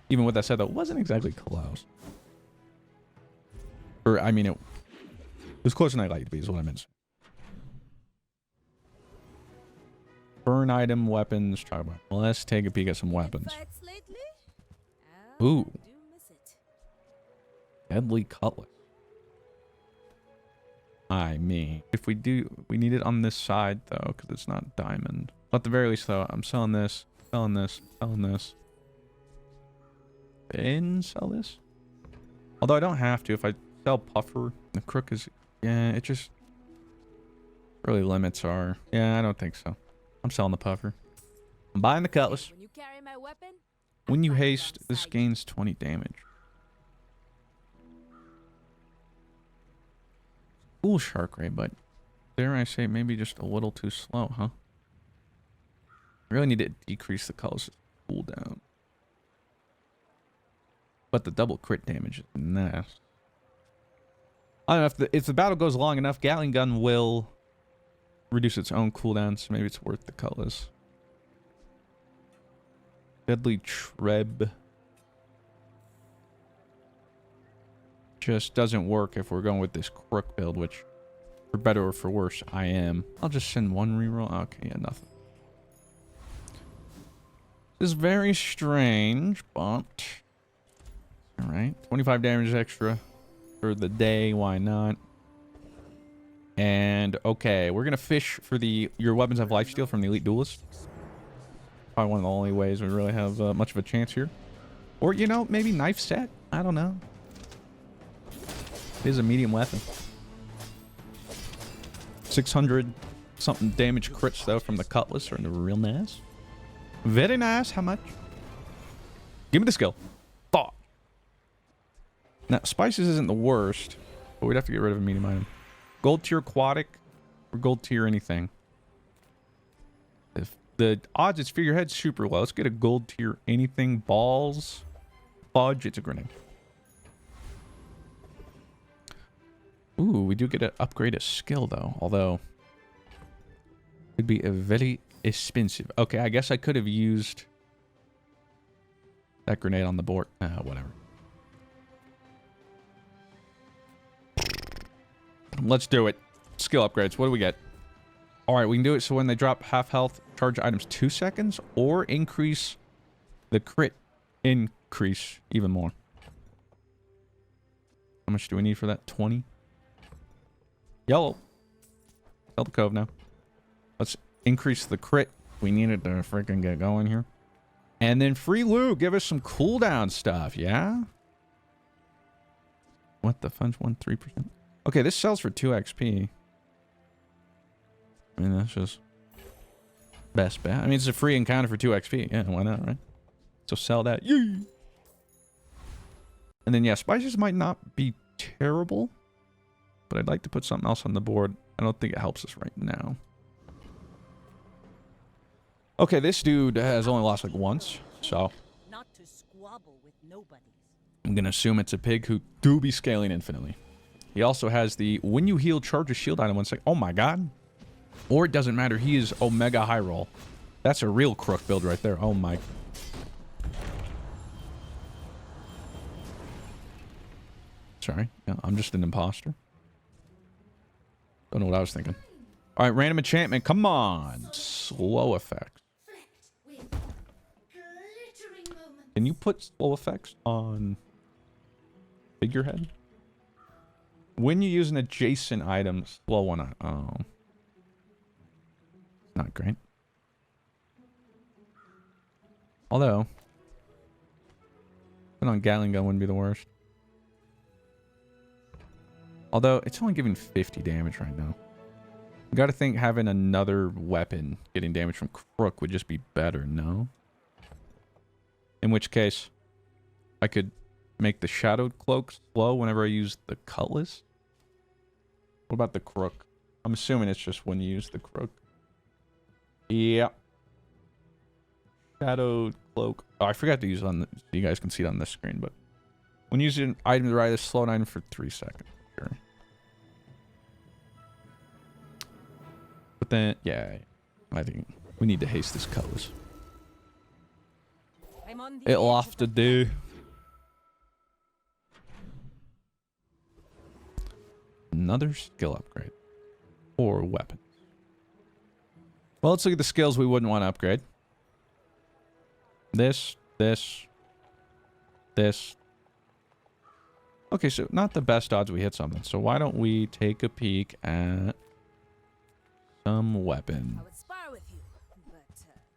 Even with that said, though, it wasn't exactly close. Or, I mean, it was closer than I'd like to be, is what I meant. Burn item, weapons, try about. Well, let's take a peek at some weapons. Fights lately? Ooh. I do miss it. Deadly cutlass. I mean, if we do, we need it on this side, though, because it's not diamond. At the very least, though, I'm selling this, selling this, selling this. And sell this. Although I don't have to. If I sell Puffer, the Crook is... Yeah, it just really limits our... Yeah, I don't think so. I'm selling the Puffer. I'm buying the Cutlass. When you carry my weapon, When you I fight haste, this alongside gains 20 damage. Cool Shark Ray, but dare I say maybe just a little too slow, huh? Really need to decrease the Cutlass cooldown. But the double crit damage is nice. I don't know if the battle goes long enough, Gatling gun will reduce its own cooldown, so maybe it's worth the Cutlass. Deadly Treb just doesn't work if we're going with this Crook build, which for better or for worse, I am. I'll just send one reroll. Okay, yeah, nothing. This is very strange, but all right, 25 damage extra for the day. Why not? And okay, we're gonna fish for the your weapons have lifesteal from the Elite Duelist. Probably one of the only ways we really have much of a chance here. Or you know, maybe knife set. I don't know. It is a medium weapon. 600 something damage crits though from the Cutlass are real nice. Very nice. How much? Give me the skill. Thought. Now, spices isn't the worst, but we'd have to get rid of a medium item. Gold tier aquatic or gold tier anything. If the odds it's figurehead super low. Let's get a gold tier anything. Balls. Fudge. It's a grenade. Ooh, we do get to upgrade a skill though. Although it'd be a very expensive. Okay, I guess I could have used that grenade on the board. Whatever. Let's do it. Skill upgrades. What do we get? All right, we can do it so when they drop half health, charge items 2 seconds, or increase the crit increase even more. How much do we need for that? 20? Yellow. Tell the cove now. Let's increase the crit. We need it to freaking get going here. And then free loot. Give us some cooldown stuff, yeah? What the fun's 3%? Okay, this sells for 2 XP. I mean, that's just best bet. I mean, it's a free encounter for 2 XP. Yeah, why not, right? So sell that. Yee! And then, yeah, spices might not be terrible, but I'd like to put something else on the board. I don't think it helps us right now. Okay, this dude has only lost like once, so Not to squabble with nobody. I'm going to assume it's a pig who do be scaling infinitely. He also has the when you heal, charge a shield item 1 second. Oh my god. Or it doesn't matter. He is Omega High Roll. That's a real Crook build right there. Oh my. Sorry. Yeah, I'm just an imposter. Don't know what I was thinking. All right, random enchantment. Come on. Slow effects. Can you put slow effects on figurehead? When you use an adjacent item, slow one on. Oh. Not great. Although, put on Gatling gun wouldn't be the worst. Although, it's only giving 50 damage right now. You gotta think having another weapon getting damage from Crook would just be better, no? In which case, I could make the Shadowed Cloak slow whenever I use the Cutlass. What about the Crook? I'm assuming it's just when you use the Crook. Yeah. Shadow cloak. Oh, I forgot to use it on the, so you guys can see it on this screen, but when using an item to ride a slow item for 3 seconds. Sure. But then, yeah, I think we need to haste this colors. I'm on the It'll edge have of to the do. Another skill upgrade. Or weapon. Well, let's look at the skills we wouldn't want to upgrade. This. Okay, so not the best odds we hit something. So why don't we take a peek at some weapon? I would spar with you, but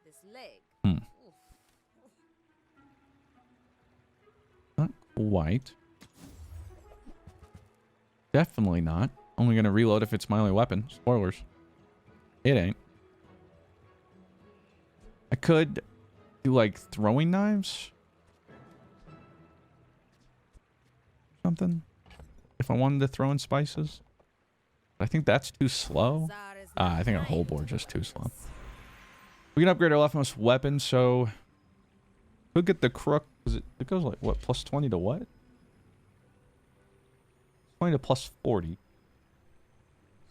this leg. Hmm. Not quite. Definitely not. Only gonna reload if it's my only weapon. Spoilers. It ain't. I could do like throwing knives. Something. If I wanted to throw in spices. But I think that's too slow. Bazaar is I think our mine. whole board's just too slow. We can upgrade our leftmost weapon, so we'll get the crook. It goes like what, plus 20 to what? 20 to plus 40.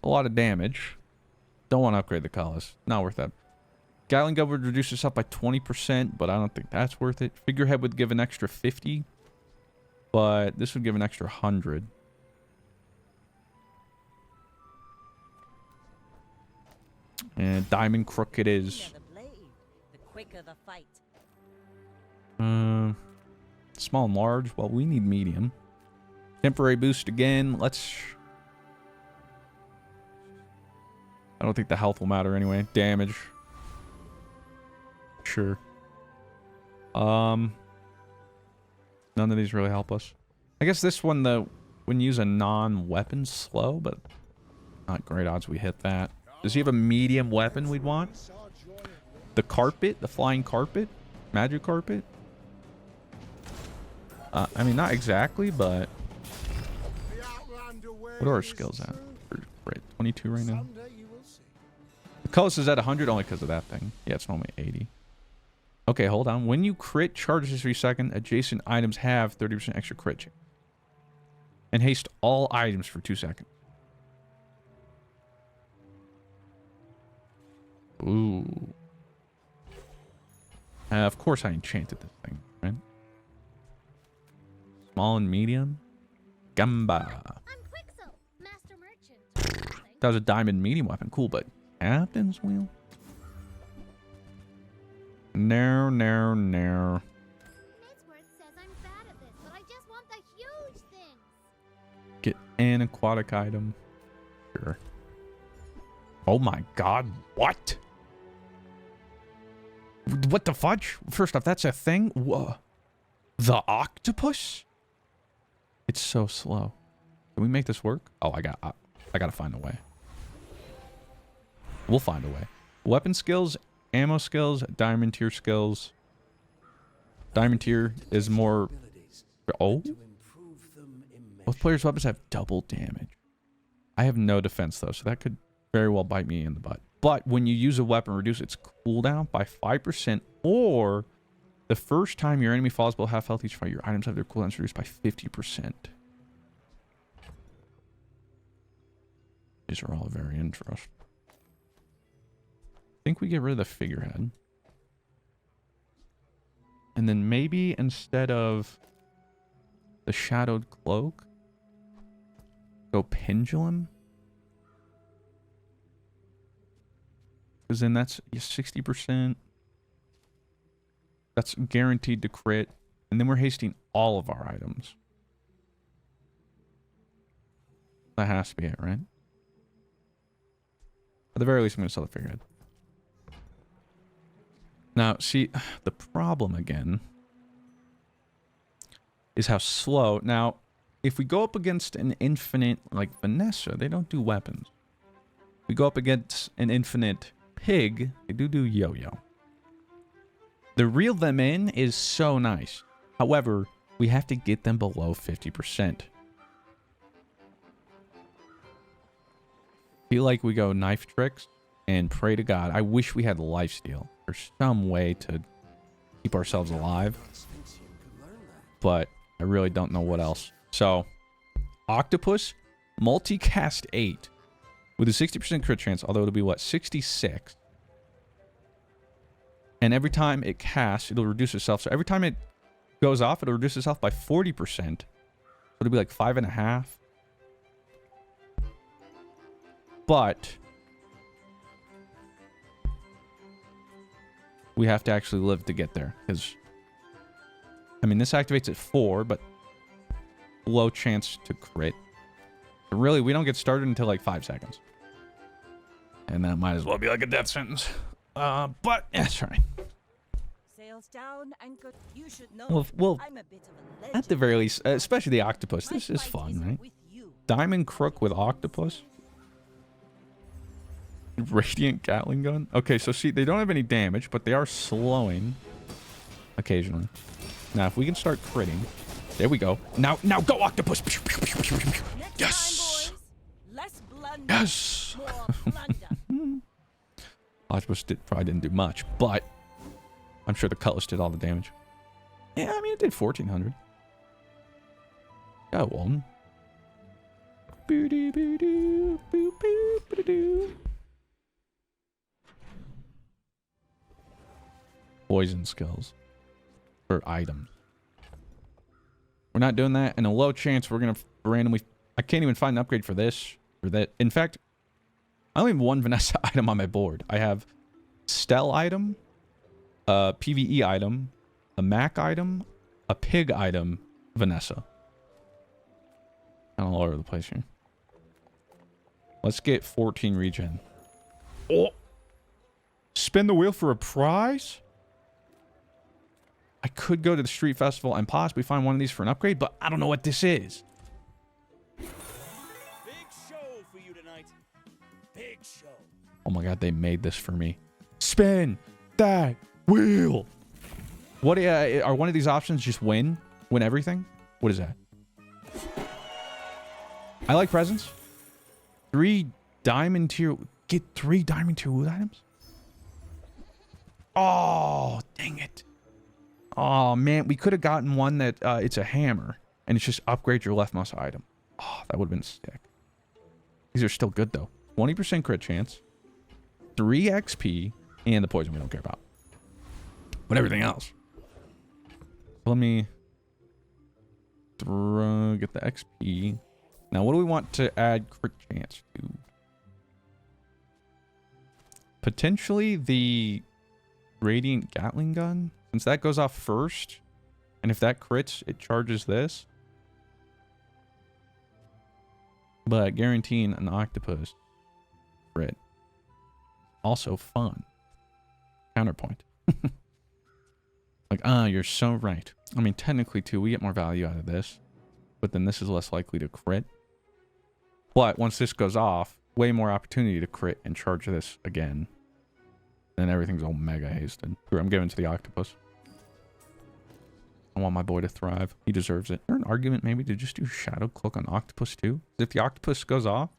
A lot of damage. Don't want to upgrade the colors. Not worth that. Gatling gun would reduce this up by 20%, but I don't think that's worth it. Figurehead would give an extra 50, but this would give an extra 100. And diamond crook it is. The blade, the quicker the fight. Small and large. Well, we need medium. Temporary boost again. Let's... I don't think the health will matter anyway. Damage. Sure. None of these really help us. I guess this one, when you use a non-weapon, slow, but not great odds we hit that. Does he have a medium weapon we'd want? The carpet? The flying carpet? Magic carpet? I mean, not exactly, but... What are our skills at? Right, 22 right now. The colors is at 100 only because of that thing. Yeah, it's normally 80. Okay, hold on. When you crit charges every second, adjacent items have 30% extra crit chance. And haste all items for 2 seconds. Ooh. Of course I enchanted this thing, right? Small and medium. Gamba. I'm Quixo, master merchant. That was a diamond medium weapon. Cool, but captain's wheel? No. Midsworth says I'm bad at this, but I just want the huge things. Get an aquatic item. Sure. Oh my god, what? What the fudge? First off, that's a thing? Whoa. The octopus? It's so slow. Can we make this work? Oh, I gotta find a way. We'll find a way. Weapon skills, ammo skills, diamond tier skills. Diamond tier is more... Oh? Both players' weapons have double damage. I have no defense, though, so that could very well bite me in the butt. But when you use a weapon, reduce its cooldown by 5%, or the first time your enemy falls below half health each fight, your items have their cooldowns reduced by 50%. These are all very interesting. I think we get rid of the figurehead. And then maybe instead of the shadowed cloak, go pendulum. Because then that's 60%. That's guaranteed to crit. And then we're hasting all of our items. That has to be it, right? At the very least, I'm going to sell the figurehead. Now, see, the problem again is how slow. Now, if we go up against an infinite, like Vanessa, they don't do weapons. We go up against an infinite pig, they do yo-yo. The reel them in is so nice. However, we have to get them below 50%. Feel like we go knife tricks and pray to God. I wish we had lifesteal. There's some way to keep ourselves alive. But I really don't know what else. So, Octopus, multicast 8 with a 60% crit chance, although it'll be what, 66. And every time it casts, it'll reduce itself. So every time it goes off, it'll reduce itself by 40%. So it'll be like 5.5. But we have to actually live to get there. Because, I mean, this activates at 4, but low chance to crit. But really, we don't get started until like 5 seconds. And that might as well be like a death sentence. But that's right. Sails down, anchor. You should know. Well, I'm a bit of a legend. at the very least, especially the octopus. My This is fight fun, isn't right? with you. Diamond Crook with octopus. Radiant Gatling gun. Okay, so see, they don't have any damage, but they are slowing occasionally. Now, if we can start critting, there we go. Now go octopus. Next Yes. time, boys. Less blunder. Yes. More plunder. Octopus probably didn't do much, but I'm sure the cutlass did all the damage. Yeah, I mean, it did 1,400. Go on. Boo-doo-boo-doo, boo-boo-boo-doo. Poison skills. For items. We're not doing that, and a low chance we're going to randomly... I can't even find an upgrade for this. Or that. In fact, I only have one Vanessa item on my board. I have Stell item, a PvE item, a Mac item, a Pig item, Vanessa. Kind of all over the place here. Let's get 14 regen. Oh! Spin the wheel for a prize? I could go to the street festival and possibly find one of these for an upgrade, but I don't know what this is. Big show for you tonight. Big show. Oh my god, they made this for me. Spin that wheel. What are one of these options just win? Win everything? What is that? I like presents. 3 diamond tier. Get 3 diamond tier wood items? Oh, dang it. Oh man, we could have gotten one that it's a hammer and it's just upgrade your left mouse item. Oh, that would have been sick. These are still good though. 20% crit chance, 3 XP, and the poison we don't care about. But everything else. Let me get the XP. Now, what do we want to add crit chance to? Potentially the Radiant Gatling gun. Since that goes off first, and if that crits, it charges this. But guaranteeing an octopus crit. Also fun. Counterpoint. Like, you're so right. I mean, technically, too, we get more value out of this. But then this is less likely to crit. But once this goes off, way more opportunity to crit and charge this again. Then everything's all mega hasted. I'm giving to the octopus. I want my boy to thrive. He deserves it. Is there an argument maybe to just do Shadow Cloak on octopus too? If the octopus goes off,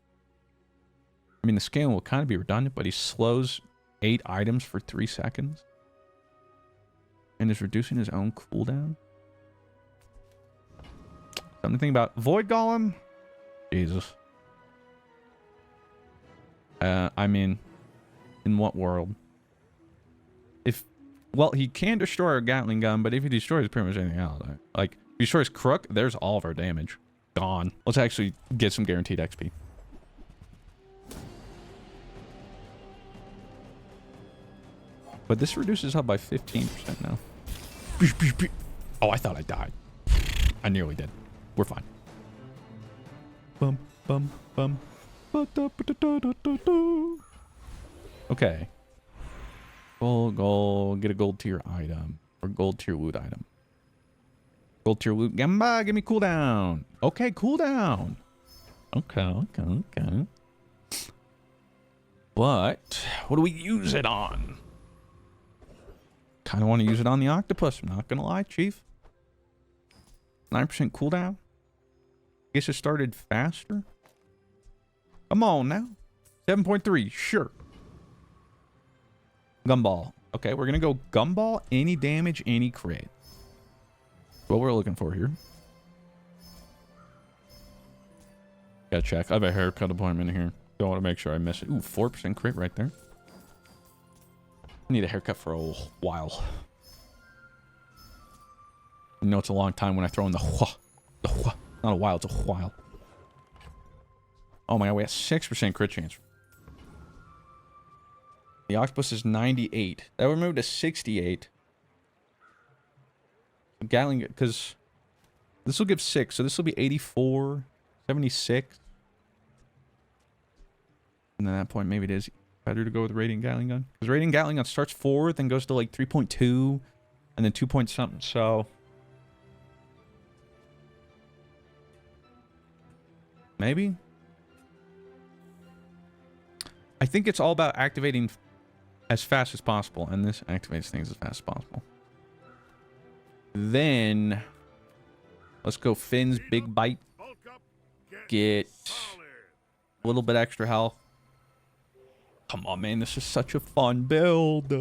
I mean, the scaling will kind of be redundant, but he slows 8 items for 3 seconds. And is reducing his own cooldown. Something to think about. Void Golem? Jesus. I mean, in what world? Well, he can destroy a Gatling gun, but if he destroys pretty much anything else, like, if he destroys Crook, there's all of our damage. Gone. Let's actually get some guaranteed XP. But this reduces up by 15% now. Oh, I thought I died. I nearly did. We're fine. Bum, bum, bum. Okay. Gold, get a gold tier item. Or gold tier loot item. Gold tier loot. Gamba, give me cooldown. Okay, cooldown. Okay. But, what do we use it on? Kind of want to use it on the octopus. I'm not going to lie, Chief. 9% cooldown. Guess it started faster. Come on now. 7.3, sure. Gumball. Okay, we're going to go gumball, any damage, any crit. What we're looking for here. Gotta check. I have a haircut appointment here. Don't want to make sure I miss it. Ooh, 4% crit right there. I need a haircut for a while. You know, it's a long time when I throw in the hua. The hua. Not a while, it's a while. Oh my god, we have 6% crit chance. The octopus is 98. That would move to 68. Gatling, because this will give 6, so this will be 84, 76. And then at that point, maybe it is better to go with Radiant Gatling Gun. Because Radiant Gatling Gun starts 4, then goes to like 3.2, and then 2 point something, so... Maybe? I think it's all about activating as fast as possible, and this activates things as fast as possible. Then, let's go Finn's Big Bite. Get a little bit extra health. Come on, man, this is such a fun build.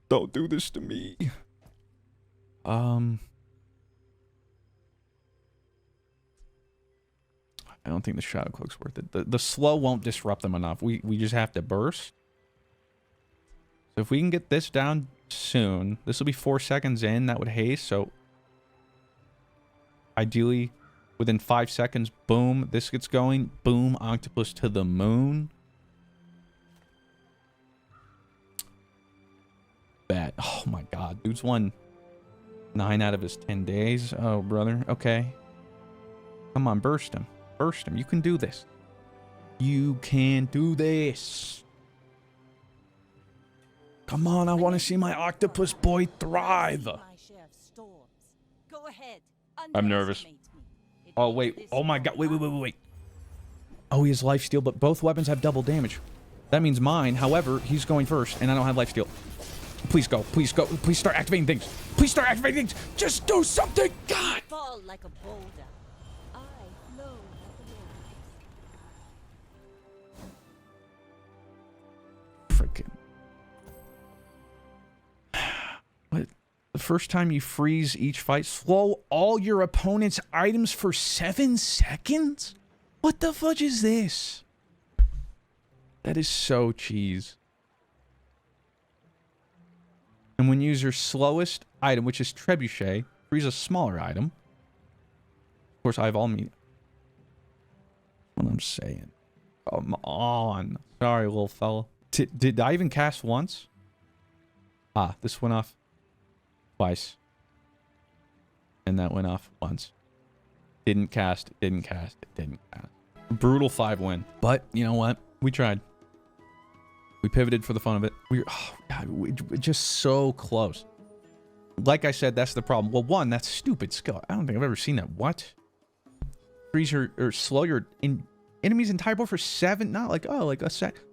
Don't do this to me. I don't think the Shadow Cloak's worth it. The slow won't disrupt them enough. We just have to burst. So if we can get this down soon, this will be 4 seconds in. That would haste. So ideally, within 5 seconds, boom, this gets going. Boom, octopus to the moon. Bad. Oh my god, dude's won 9 out of his 10 days. Oh, brother. Okay. Come on, burst him. Burst him. You can do this. You can do this. Come on, I want to see my octopus boy thrive. My share of storms. Go ahead. I'm nervous. Underestimate me. It Oh, will wait. this Oh, my way. God. Wait. Oh, he has lifesteal, but both weapons have double damage. That means mine. However, he's going first, and I don't have lifesteal. Please go. Please go. Please start activating things. Please start activating things. Just do something. God. Fall like a boulder. I flow like the waves. Freaking. What? The first time you freeze each fight, slow all your opponent's items for 7 seconds? What the fudge is this? That is so cheese. And when you use your slowest item, which is Trebuchet, freeze a smaller item. Of course, I have all meat. What I'm saying. Come on. Sorry, little fella. Did I even cast once? Ah, this went off twice. And that went off once. Didn't cast. Brutal 5 win. But, you know what? We tried. We pivoted for the fun of it. We're just so close. Like I said, that's the problem. Well, one, that's stupid skill. I don't think I've ever seen that. What? Freeze or slow your enemy's entire board for 7, not like, oh, like a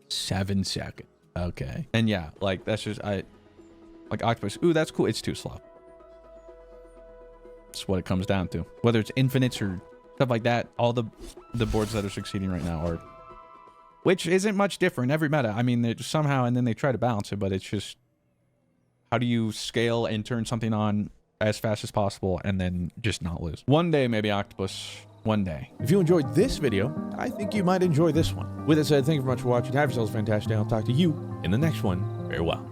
7 seconds. Okay. And yeah, like that's just, like octopus. Ooh, that's cool. It's too slow. That's what it comes down to. Whether it's infinites or stuff like that, all the boards that are succeeding right now are, which isn't much different every meta. I mean, they just somehow, and then they try to balance it, but it's just, how do you scale and turn something on as fast as possible and then just not lose? One day, maybe Octopus. One day. If you enjoyed this video, I think you might enjoy this one. With that said, thank you very much for watching. Have yourselves a fantastic day. I'll talk to you in the next one. Farewell.